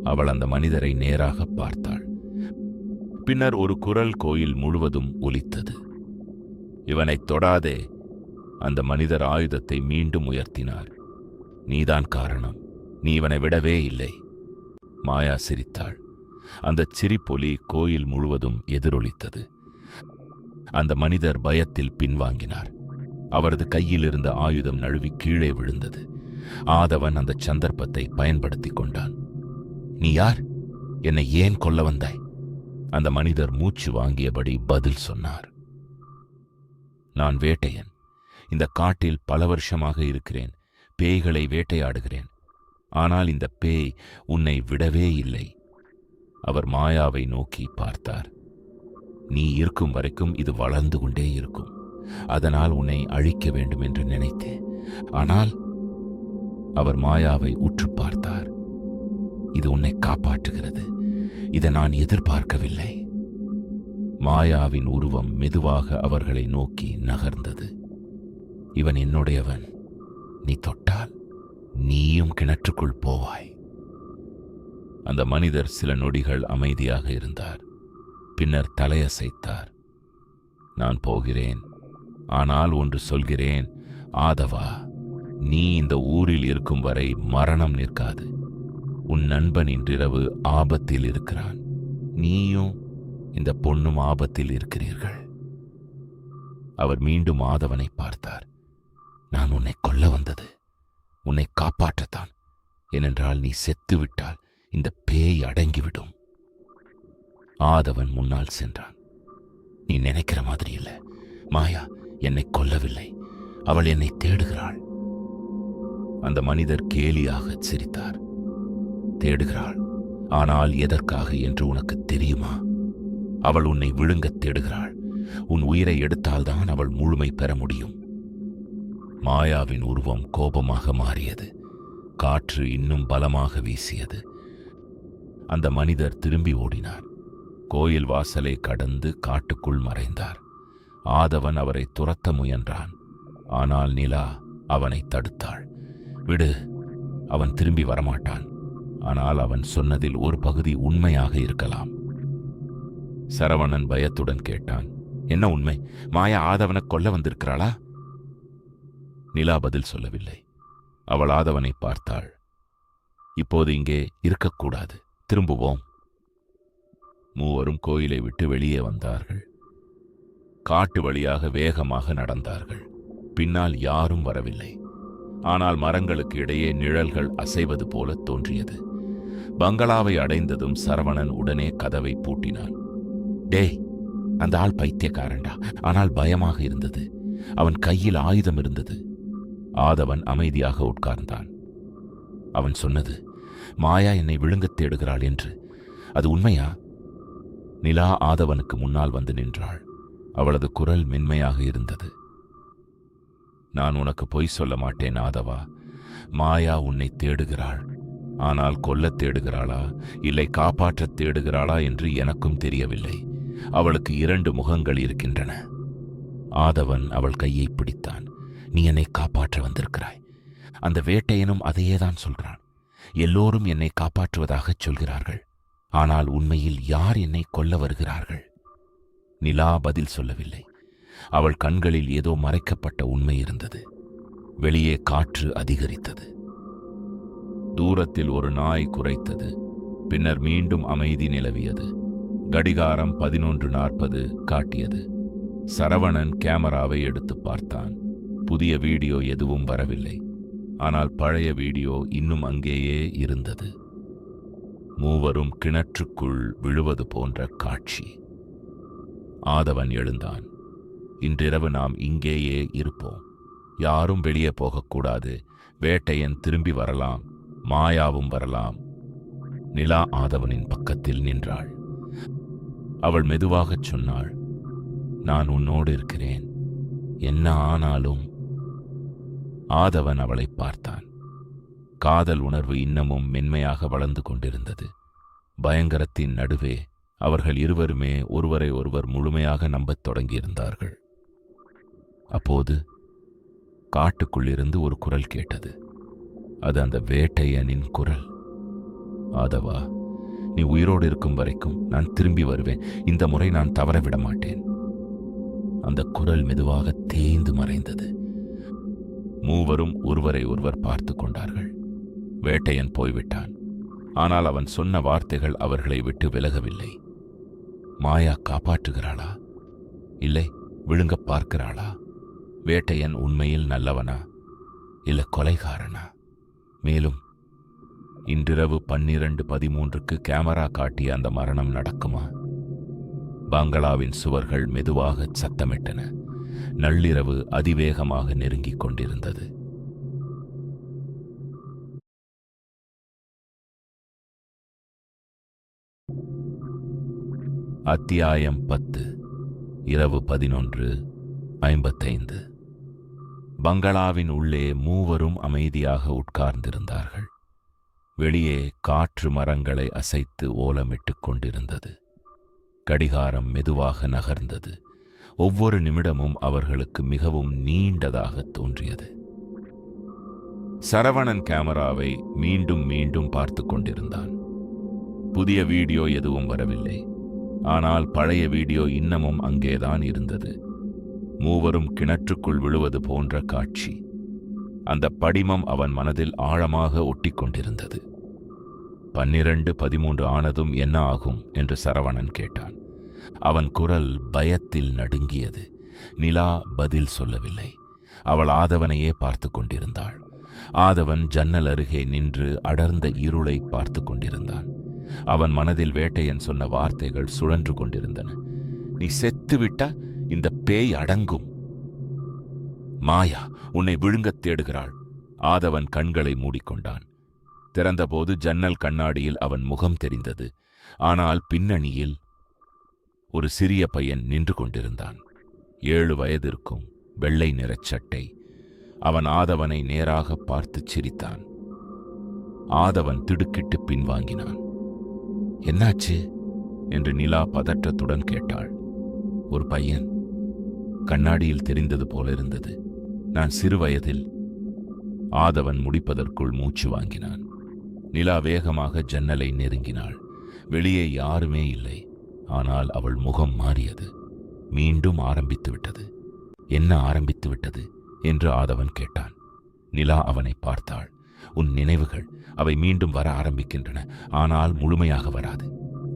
S1: அவள் அந்த மனிதரை நேராக பார்த்தாள். பின்னர் ஒரு குரல் கோயில் முழுவதும் ஒலித்தது. இவனைத் தொடாதே. அந்த மனிதர் ஆயுதத்தை மீண்டும் உயர்த்தினார். நீதான் காரணம். நீ இவனை விடவே இல்லை. மாயா சிரித்தாள். அந்த சிரிப்பொலி கோயில் முழுவதும் எதிரொலித்தது. அந்த மனிதர் பயத்தில் பின்வாங்கினார். அவரது கையில் இருந்த ஆயுதம் நழுவி கீழே விழுந்தது. ஆதவன் அந்த சந்தர்ப்பத்தை பயன்படுத்திக் கொண்டான். நீ யார்? என்னை ஏன் கொல்ல வந்தாய்? அந்த மனிதர் மூச்சு வாங்கியபடி பதில் சொன்னார். நான் வேட்டையன். இந்த காட்டில் பல வருஷமாக இருக்கிறேன். பேய்களை வேட்டையாடுகிறேன். ஆனால் இந்த பேய் உன்னை விடவே இல்லை. அவர் மாயாவை நோக்கி பார்த்தார். நீ இருக்கும் வரைக்கும் இது வளர்ந்து கொண்டே இருக்கும். அதனால் உன்னை அழிக்க வேண்டும் என்று நினைத்தேன். ஆனால் அவர் மாயாவை உற்று பார்த்தார். இது உன்னை காப்பாற்றுகிறது. இதை நான் எதிர்பார்க்கவில்லை. மாயாவின் உருவம் மெதுவாக அவர்களை நோக்கி நகர்ந்தது. இவன் என்னுடையவன். நீ தொட்டால் நீயும் கிணற்றுக்குள் போவாய். அந்த மனிதர் சில நொடிகள் அமைதியாக இருந்தார். பின்னர் தலையசைத்தார். நான் போகிறேன். ஆனால் ஒன்று சொல்கிறேன் ஆதவா, நீ இந்த ஊரில் இருக்கும் வரை மரணம் நிற்காது. உன் நண்பன் இன்றிரவு ஆபத்தில் இருக்கிறான். நீயும் இந்த பொண்ணும் ஆபத்தில் இருக்கிறீர்கள். அவர் மீண்டும் ஆதவனை பார்த்தார். நான் உன்னை கொல்ல வந்தது உன்னை காப்பாற்றத்தான். ஏனென்றால் நீ செத்துவிட்டால் இந்த பேய் அடங்கிவிடும். ஆதவன் முன்னால் சென்றான். நீ நினைக்கிற மாதிரி இல்லை. மாயா என்னை கொல்லவில்லை. அவள் என்னை தேடுகிறாள். அந்த மனிதர் கேலியாக சிரித்தார். தேடுகிறாள். ஆனால் எதற்காக என்று உனக்கு தெரியுமா? அவள் உன்னை விழுங்கத் தேடுகிறாள். உன் உயிரை எடுத்தால்தான் அவள் முழுமை பெற முடியும். மாயாவின் உருவம் கோபமாக மாறியது. காற்று இன்னும் பலமாக வீசியது. அந்த மனிதர் திரும்பி ஓடினார். கோயில் வாசலை கடந்து காட்டுக்குள் மறைந்தார். ஆதவன் அவரை துரத்த முயன்றான். ஆனால் நிலா அவனை தடுத்தாள். விடு, அவன் திரும்பி வரமாட்டான். ஆனால் அவன் சொன்னதில் ஒரு பகுதி உண்மையாக இருக்கலாம். சரவணன் பயத்துடன் கேட்டான். என்ன உண்மை? மாயா ஆதவனை கொல்ல வந்திருக்கிறாளா? நிலா பதில் சொல்லவில்லை. அவள் ஆதவனை பார்த்தாள். இப்போது இங்கே இருக்கக்கூடாது. திரும்புவோம். மூவரும் கோயிலை விட்டு வெளியே வந்தார்கள். காட்டு வழியாக வேகமாக நடந்தார்கள். பின்னால் யாரும் வரவில்லை. ஆனால் மரங்களுக்கு இடையே நிழல்கள் அசைவது போல தோன்றியது. பங்களாவை அடைந்ததும் சரவணன் உடனே கதவை பூட்டினான். டேய், அந்த ஆள் பைத்தியக்காரன்டா. ஆனால் பயமாக இருந்தது. அவன் கையில் ஆயுதம் இருந்தது. ஆதவன் அமைதியாக உட்கார்ந்தான். அவன் சொன்னது, மாயா என்னை விழுங்கத் தேடுகிறாள் என்று. அது உண்மையா? நிலா ஆதவனுக்கு முன்னால் வந்து நின்றாள். அவளது குரல் மென்மையாக இருந்தது. நான் உனக்கு பொய் சொல்ல மாட்டேன் ஆதவா. மாயா உன்னை தேடுகிறாள். ஆனால் கொல்லத் தேடுகிறாளா இல்லை காப்பாற்றத் தேடுகிறாளா என்று எனக்கும் தெரியவில்லை. அவளுக்கு 2 முகங்கள் இருக்கின்றன. ஆதவன் அவள் கையை பிடித்தான். நீ என்னை காப்பாற்ற வந்திருக்கிறாய். அந்த வேட்டையனும் அதையேதான் சொல்றான். எல்லோரும் என்னை காப்பாற்றுவதாகச் சொல்கிறார்கள். ஆனால் உண்மையில் யார் என்னை கொல்ல வருகிறார்கள்? நிலா பதில் சொல்லவில்லை. அவள் கண்களில் ஏதோ மறைக்கப்பட்ட உண்மை இருந்தது. வெளியே காற்று அதிகரித்தது. தூரத்தில் ஒரு நாய் குரைத்தது. பின்னர் மீண்டும் அமைதி நிலவியது. கடிகாரம் 11:40 காட்டியது. சரவணன் கேமராவை எடுத்து பார்த்தான். புதிய வீடியோ எதுவும் வரவில்லை. ஆனால் பழைய வீடியோ இன்னும் அங்கேயே இருந்தது. மூவரும் கிணற்றுக்குள் விழுவது போன்ற காட்சி. ஆதவன் எழுந்தான். இன்றிரவு நாம் இங்கேயே இருப்போம். யாரும் வெளியே போகக்கூடாது. வேட்டையன் திரும்பி வரலாம். மாயாவும் வரலாம். நிலா ஆதவனின் பக்கத்தில் நின்றாள். அவள் மெதுவாகச் சொன்னாள், நான் உன்னோடு இருக்கிறேன். என்ன ஆனாலும். ஆதவன் அவளை பார்த்தான். காதல் உணர்வு இன்னமும் மென்மையாக வளர்ந்து கொண்டிருந்தது. பயங்கரத்தின் நடுவே அவர்கள் இருவருமே ஒருவரை ஒருவர் முழுமையாக நம்பத் தொடங்கியிருந்தார்கள். அப்போது காட்டுக்குள்ளிருந்து ஒரு குரல் கேட்டது. அது அந்த வேட்டையனின் குரல். ஆதவா, நீ உயிரோடு இருக்கும் வரைக்கும் நான் திரும்பி வருவேன். இந்த முறை நான் தவறவிட மாட்டேன். அந்த குரல் மெதுவாக தேய்ந்து மறைந்தது. மூவரும் ஒருவரை ஒருவர் பார்த்து கொண்டார்கள். வேட்டையன் போய்விட்டான். ஆனால் அவன் சொன்ன வார்த்தைகள் அவர்களை விட்டு விலகவில்லை. மாயா காப்பாற்றுகிறாளா, இல்லை விழுங்க பார்க்கிறாளா? வேட்டையன் உண்மையில் நல்லவனா, இல்ல கொலைகாரனா? மேலும் இன்றிரவு 12:13க்கு கேமரா காட்டிய அந்த மரணம் நடக்குமா? பங்களாவின் சுவர்கள் மெதுவாக சத்தமிட்டன. நள்ளிரவு அதிவேகமாக நெருங்கிக் கொண்டிருந்தது. அத்தியாயம் 10. இரவு 11:55. பங்களாவின் உள்ளே மூவரும் அமைதியாக உட்கார்ந்திருந்தார்கள். வெளியே காற்று மரங்களை அசைத்து ஓலமிட்டுக் கொண்டிருந்தது. கடிகாரம் மெதுவாக நகர்ந்தது. ஒவ்வொரு நிமிடமும் அவர்களுக்கு மிகவும் நீண்டதாக தோன்றியது. சரவணன் கேமராவை மீண்டும் மீண்டும் பார்த்து கொண்டிருந்தான். புதிய வீடியோ எதுவும் வரவில்லை. ஆனால் பழைய வீடியோ இன்னமும் அங்கேதான் இருந்தது. மூவரும் கிணற்றுக்குள் விழுவது போன்ற காட்சி. அந்த படிமம் அவன் மனதில் ஆழமாக ஒட்டிக்கொண்டிருந்தது. 12:13 ஆனதும் என்ன ஆகும் என்று சரவணன் கேட்டான். அவன் குரல் பயத்தில் நடுங்கியது. நிலா பதில் சொல்லவில்லை. அவள் ஆதவனையே பார்த்து கொண்டிருந்தாள். ஆதவன் ஜன்னல் அருகே நின்று அடர்ந்த இருளை பார்த்து கொண்டிருந்தான். அவன் மனதில் வேட்டையன் சொன்ன வார்த்தைகள் சுழன்று கொண்டிருந்தன. நீ செத்துவிட்டா இந்த பேய் அடங்கும். மாயா உன்னை விழுங்கத் தேடுகிறாள். ஆதவன் கண்களை மூடிக்கொண்டான். திறந்தபோது ஜன்னல் கண்ணாடியில் அவன் முகம் தெரிந்தது. ஆனால் பின்னணியில் ஒரு சிறிய பையன் நின்று கொண்டிருந்தான். 7 வயது இருக்கும், வெள்ளை நிறச் சட்டை. அவன் ஆதவனை நேராக பார்த்து சிரித்தான். ஆதவன் திடுக்கிட்டு பின்வாங்கினான். என்னாச்சு என்று நிலா பதற்றத்துடன் கேட்டாள். ஒரு பையன், கண்ணாடியில் தெரிந்தது போல இருந்தது. நான் சிறு வயதில். ஆதவன் முடிப்பதற்குள் மூச்சு வாங்கினான். நிலா வேகமாக ஜன்னலை நெருங்கினாள். வெளியே யாருமே இல்லை. ஆனால் அவள் முகம் மாறியது. மீண்டும் ஆரம்பித்து விட்டது. என்ன ஆரம்பித்து விட்டது என்று ஆதவன் கேட்டான். நிலா அவனை பார்த்தாள். உன் நினைவுகள், அவை மீண்டும் வர ஆரம்பிக்கின்றன. ஆனால் முழுமையாக வராது.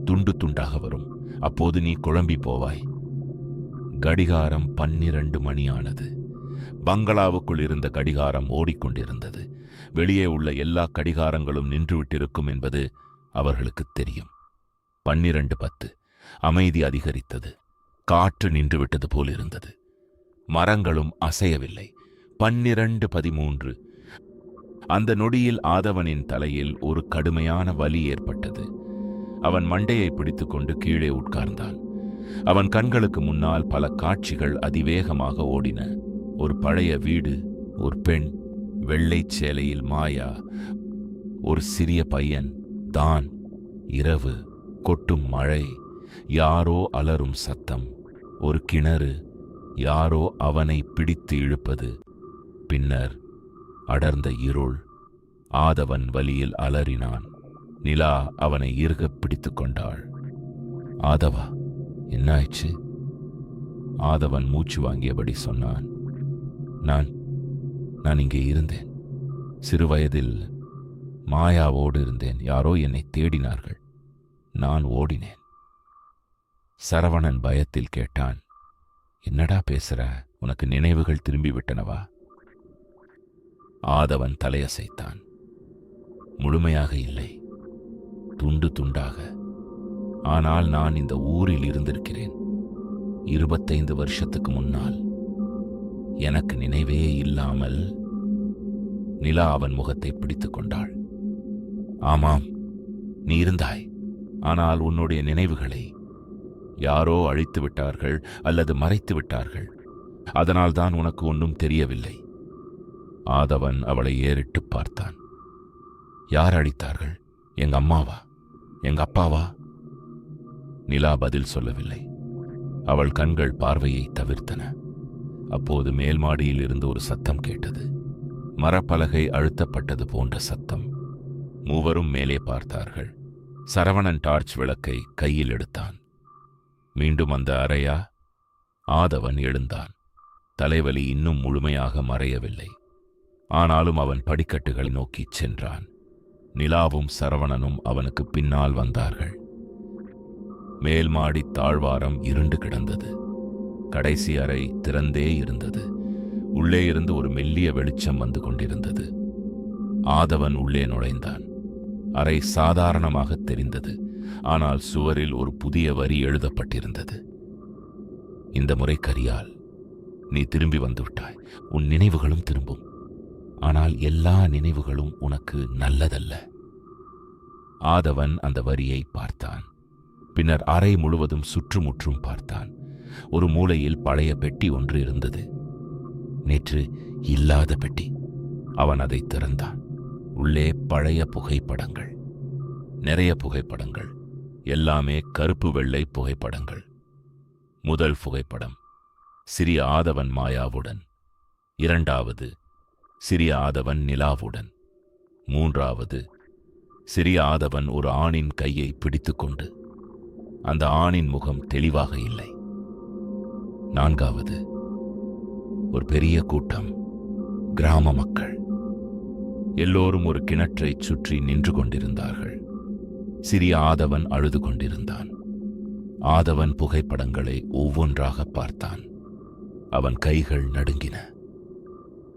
S1: துண்டு துண்டாக வரும். அப்போது நீ குழம்பி போவாய். கடிகாரம் 12 மணி ஆனது. பங்களாவுக்குள் இருந்த கடிகாரம் ஓடிக்கொண்டிருந்தது. வெளியே உள்ள எல்லா கடிகாரங்களும் நின்றுவிட்டிருக்கும் என்பது அவர்களுக்கு தெரியும். 12:10. அமைதி அதிகரித்தது. காற்று நின்றுவிட்டது போல் இருந்தது. மரங்களும் அசையவில்லை. 12:13. அந்த நொடியில் ஆதவனின் தலையில் ஒரு கடுமையான வலி ஏற்பட்டது. அவன் மண்டையை பிடித்துக்கொண்டு கீழே உட்கார்ந்தான். அவன் கண்களுக்கு முன்னால் பல காட்சிகள் அதிவேகமாக ஓடின. ஒரு பழைய வீடு, ஒரு பெண், வெள்ளைச் சேலையில் மாயா, ஒரு சிறிய பையன் தான், இரவு, கொட்டும் மழை, யாரோ அலறும் சத்தம், ஒரு கிணறு, யாரோ அவனை பிடித்து இழுப்பது. பின்னர் அடர்ந்த இருள். ஆதவன் வலியில் அலறினான். நிலா அவனை இறுகப் பிடித்து கொண்டாள். ஆதவா, என்னாயிற்று? ஆதவன் மூச்சு வாங்கியபடி சொன்னான். நான் இங்கே இருந்தேன். சிறு வயதில் மாயாவோடு இருந்தேன். யாரோ என்னை தேடினார்கள். நான் ஓடினேன். சரவணன் பயத்தில் கேட்டான். என்னடா பேசுற? உனக்கு நினைவுகள் திரும்பிவிட்டனவா? ஆதவன் தலையசைத்தான். முழுமையாக இல்லை, துண்டு துண்டாக. ஆனால் நான் இந்த ஊரில் இருந்திருக்கிறேன். 25 வருஷத்துக்கு முன்னால். எனக்கு நினைவே இல்லாமல். நிலா அவன் முகத்தை பிடித்துக் கொண்டாள். ஆமாம், நீ இருந்தாய். ஆனால் உன்னுடைய நினைவுகளை யாரோ அழித்து விட்டார்கள் அல்லது மறைத்து விட்டார்கள். அதனால்தான் உனக்கு ஒன்றும் தெரியவில்லை. ஆதவன் அவளை ஏறிட்டு பார்த்தான். யார் அழித்தார்கள்? எங்க அம்மாவா, எங்க அப்பாவா? நிலா பதில் சொல்லவில்லை. அவள் கண்கள் பார்வையை தவிர்த்தன. அப்போது மேல் மாடியில் இருந்து ஒரு சத்தம் கேட்டது. மரப்பலகை அழுத்தப்பட்டது போன்ற சத்தம். மூவரும் மேலே பார்த்தார்கள். சரவணன் டார்ச் விளக்கை கையில் எடுத்தான். மீண்டும் அந்த அறையா? ஆதவன் எழுந்தான். தலைவலி இன்னும் முழுமையாக மறையவில்லை. ஆனாலும் அவன் படிக்கட்டுகளை நோக்கிச் சென்றான். நிலாவும் சரவணனும் அவனுக்கு பின்னால் வந்தார்கள். மேல் மாடி தாழ்வாரம் இருண்டு கிடந்தது. கடைசி அறை திறந்தே இருந்தது. உள்ளே இருந்து ஒரு மெல்லிய வெளிச்சம் வந்து கொண்டிருந்தது. ஆதவன் உள்ளே நுழைந்தான். அறை சாதாரணமாக தெரிந்தது. ஆனால் சுவரில் ஒரு புதிய வரி எழுதப்பட்டிருந்தது. இந்த முறை கரியால், நீ திரும்பி வந்துவிட்டாய். உன் நினைவுகளும் திரும்பும். ஆனால் எல்லா நினைவுகளும் உனக்கு நல்லதல்ல. ஆதவன் அந்த வரியை பார்த்தான். பின்னர் அறை முழுவதும் சுற்றுமுற்றும் பார்த்தான். ஒரு மூலையில் பழைய பெட்டி ஒன்று இருந்தது. நேற்று இல்லாத பெட்டி. அவன் அதை திறந்தான். உள்ளே பழைய புகைப்படங்கள், நிறைய புகைப்படங்கள். எல்லாமே கருப்பு வெள்ளை புகைப்படங்கள். முதல் புகைப்படம் சிறிய ஆதவன் மாயாவுடன். இரண்டாவது சிறிய ஆதவன் நிலாவுடன். மூன்றாவது சிறிய ஆதவன் ஒரு ஆணின் கையை பிடித்துக்கொண்டு. அந்த ஆணின் முகம் தெளிவாக இல்லை. நான்காவது ஒரு பெரிய கூட்டம், கிராம மக்கள். எல்லோரும் ஒரு கிணற்றைச் சுற்றி நின்று கொண்டிருந்தார்கள். சிறிய ஆதவன் அழுது கொண்டிருந்தான். ஆதவன் புகைப்படங்களை ஒவ்வொன்றாக பார்த்தான். அவன் கைகள் நடுங்கின.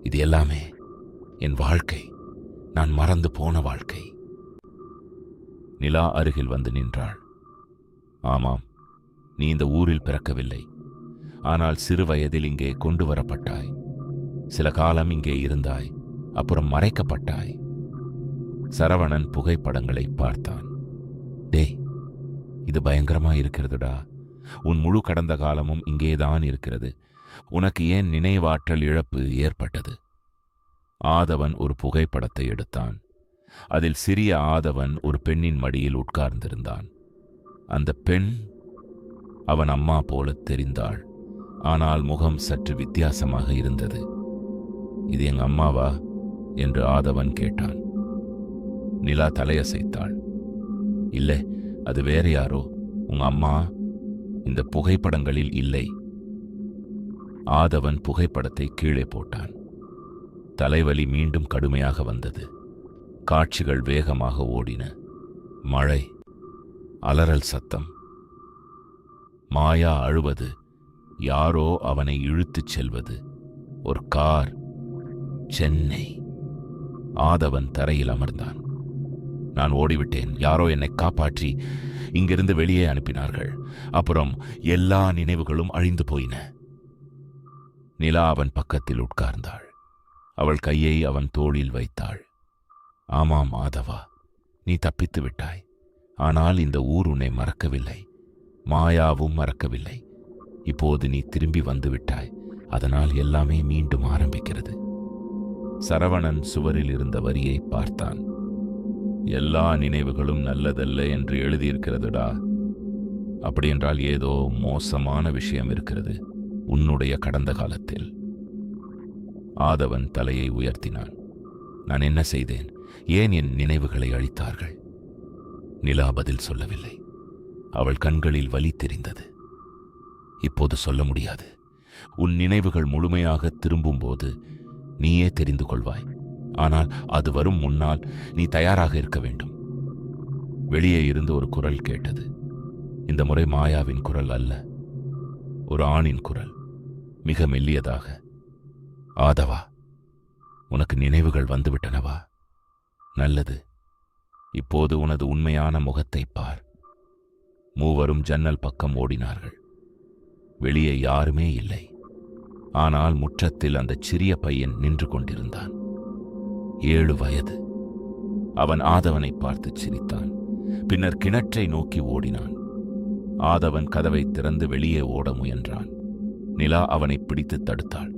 S1: இது எல்லாமே என் வாழ்க்கை, நான் மறந்து போன வாழ்க்கை. நிலா அருகில் வந்து நின்றாள். ஆமாம், நீ இந்த ஊரில் பிறக்கவில்லை. ஆனால் சிறு வயதில் இங்கே கொண்டு வரப்பட்டாய். சில காலம் இங்கே இருந்தாய், அப்புறம் மறைக்கப்பட்டாய். சரவணன் புகைப்படங்களை பார்த்தான். டேய், இது பயங்கரமா இருக்கிறதுடா. உன் முழு கடந்த காலமும் இங்கேதான் இருக்கிறது. உனக்கு ஏன் நினைவாற்றல் இழப்பு ஏற்பட்டது? ஆதவன் ஒரு புகைப்படத்தை எடுத்தான். அதில் சிறிய ஆதவன் ஒரு பெண்ணின் மடியில் உட்கார்ந்திருந்தான். அந்த பெண் அவன் அம்மா போல தெரிந்தாள். ஆனால் முகம் சற்று வித்தியாசமாக இருந்தது. இது எங்க அம்மாவா என்று ஆதவன் கேட்டான். நிலா தலையசைத்தாள். இல்லை, அது வேற யாரோ. உங்க அம்மா இந்த புகைப்படங்களில் இல்லை. ஆதவன் புகைப்படத்தை கீழே போட்டான். தலைவலி மீண்டும் கடுமையாக வந்தது. காட்சிகள் வேகமாக ஓடின. மழை, அலறல் சத்தம், மாயா அழுவது, யாரோ அவனை இழுத்துச் செல்வது, ஒரு கார், சென்னை. ஆதவன் தரையில் அமர்ந்தான். நான் ஓடிவிட்டேன். யாரோ என்னை காப்பாற்றி இங்கிருந்து வெளியே அனுப்பினார்கள். அப்புறம் எல்லா நினைவுகளும் அழிந்து போயின. நிலா அவன் பக்கத்தில் உட்கார்ந்தாள். அவள் கையை அவன் தோளில் வைத்தாள். ஆமாம் ஆதவா, நீ தப்பித்து விட்டாய். ஆனால் இந்த ஊர் உன்னை மறக்கவில்லை. மாயாவும் மறக்கவில்லை. இப்போது நீ திரும்பி வந்து விட்டாய். அதனால் எல்லாமே மீண்டும் ஆரம்பிக்கிறது. சரவணன் சுவரில் இருந்த வரியை பார்த்தான். எல்லா நினைவுகளும் நல்லதல்ல என்று எழுதியிருக்கிறதுடா. அப்படியென்றால் ஏதோ மோசமான விஷயம் இருக்கிறது உன்னுடைய கடந்த காலத்தில். ஆதவன் தலையை உயர்த்தினான். நான் என்ன செய்தேன்? ஏன் என் நினைவுகளை அழித்தார்கள்? நிலா பதில் சொல்லவில்லை. அவள் கண்களில் வலி தெரிந்தது. இப்போது சொல்ல முடியாது. உன் நினைவுகள் முழுமையாக திரும்பும்போது நீயே தெரிந்து கொள்வாய். ஆனால் அது வரும் முன்னால் நீ தயாராக இருக்க வேண்டும். வெளியே இருந்து ஒரு குரல் கேட்டது. இந்த முறை மாயாவின் குரல் அல்ல, ஒரு ஆணின் குரல், மிக மெல்லியதாக. ஆதவா, உனக்கு நினைவுகள் வந்துவிட்டனவா? நல்லது. இப்போது உனது உண்மையான முகத்தை பார். மூவரும் ஜன்னல் பக்கம் ஓடினார்கள். வெளியே யாருமே இல்லை. ஆனால் முற்றத்தில் அந்த சிறிய பையன் நின்று கொண்டிருந்தான். 7 வயது. அவன் ஆதவனை பார்த்து சிரித்தான். பின்னர் கிணற்றை நோக்கி ஓடினான். ஆதவன் கதவை திறந்து வெளியே ஓட முயன்றான். நிலா அவனை பிடித்து தடுத்தாள்.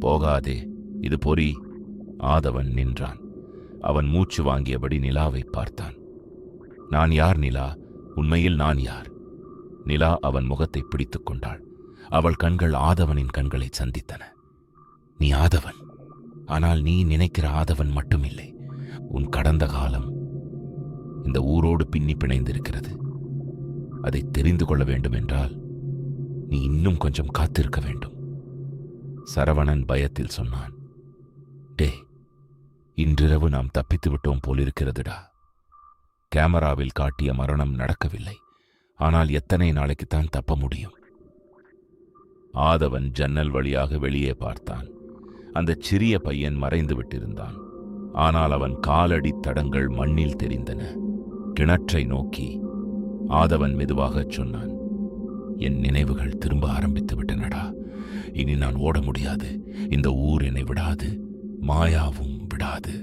S1: போகாதே, இது பொறி. ஆதவன் நின்றான். அவன் மூச்சு வாங்கியபடி நிலாவை பார்த்தான். நான் யார் நிலா? உண்மையில் நான் யார்? நிலா அவன் முகத்தை பிடித்துக் கொண்டாள். அவள் கண்கள் ஆதவனின் கண்களை சந்தித்தன. நீ ஆதவன், ஆனால் நீ நினைக்கிற ஆதவன் மட்டுமில்லை. உன் கடந்த காலம் இந்த ஊரோடு பின்னி பிணைந்திருக்கிறது. அதை தெரிந்து கொள்ள வேண்டும் என்றால் நீ இன்னும் கொஞ்சம் காத்திருக்க வேண்டும். சரவணன் பயத்தில் சொன்னான். டே, இன்றிரவு நாம் தப்பித்து விட்டோம் போலிருக்கிறதுடா. கேமராவில் காட்டிய மரணம் நடக்கவில்லை. ஆனால் எத்தனை நாளைக்குத்தான் தப்ப முடியும்? ஆதவன் ஜன்னல் வழியாக வெளியே பார்த்தான். அந்த சிறிய பையன் மறைந்து விட்டிருந்தான். ஆனால் அவன் காலடி தடங்கள் மண்ணில் தெரிந்தன. கிணற்றை நோக்கி ஆதவன் மெதுவாகச் சொன்னான். என் நினைவுகள் திரும்ப ஆரம்பித்து விட்டனடா. இனி நான் ஓட முடியாது. இந்த ஊர் என்னை விடாது, மாயாவும் விடாது.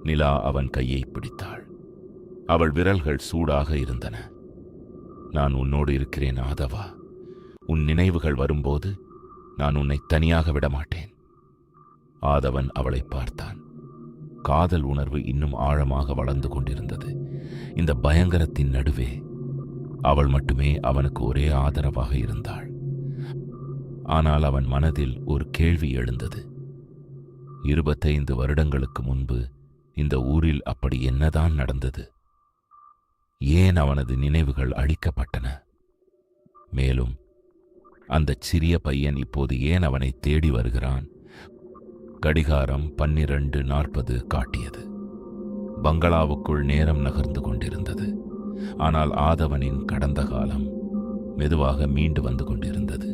S1: நிலா அவன் கையை பிடித்தாள். அவள் விரல்கள் சூடாக இருந்தன. நான் உன்னோடு இருக்கிறேன் ஆதவா. உன் நினைவுகள் வரும்போது நான் உன்னை தனியாக விடமாட்டேன். ஆதவன் அவளை பார்த்தான். காதல் உணர்வு இன்னும் ஆழமாக வளர்ந்து கொண்டிருந்தது. இந்த பயங்கரத்தின் நடுவே அவள் மட்டுமே அவனுக்கு ஒரே ஆதரவாக இருந்தாள். ஆனால் அவன் மனதில் ஒரு கேள்வி எழுந்தது. 25 வருடங்களுக்கு முன்பு இந்த ஊரில் அப்படி என்னதான் நடந்தது? ஏன் அவனது நினைவுகள் அழிக்கப்பட்டன? மேலும் அந்த சிறிய பையன் இப்போது ஏன் அவனை தேடி வருகிறான்? கடிகாரம் 12:40 காட்டியது. பங்களாவுக்குள் நேரம் நகர்ந்து கொண்டிருந்தது. ஆனால் ஆதவனின் கடந்த காலம் மெதுவாக மீண்டு வந்து கொண்டிருந்தது.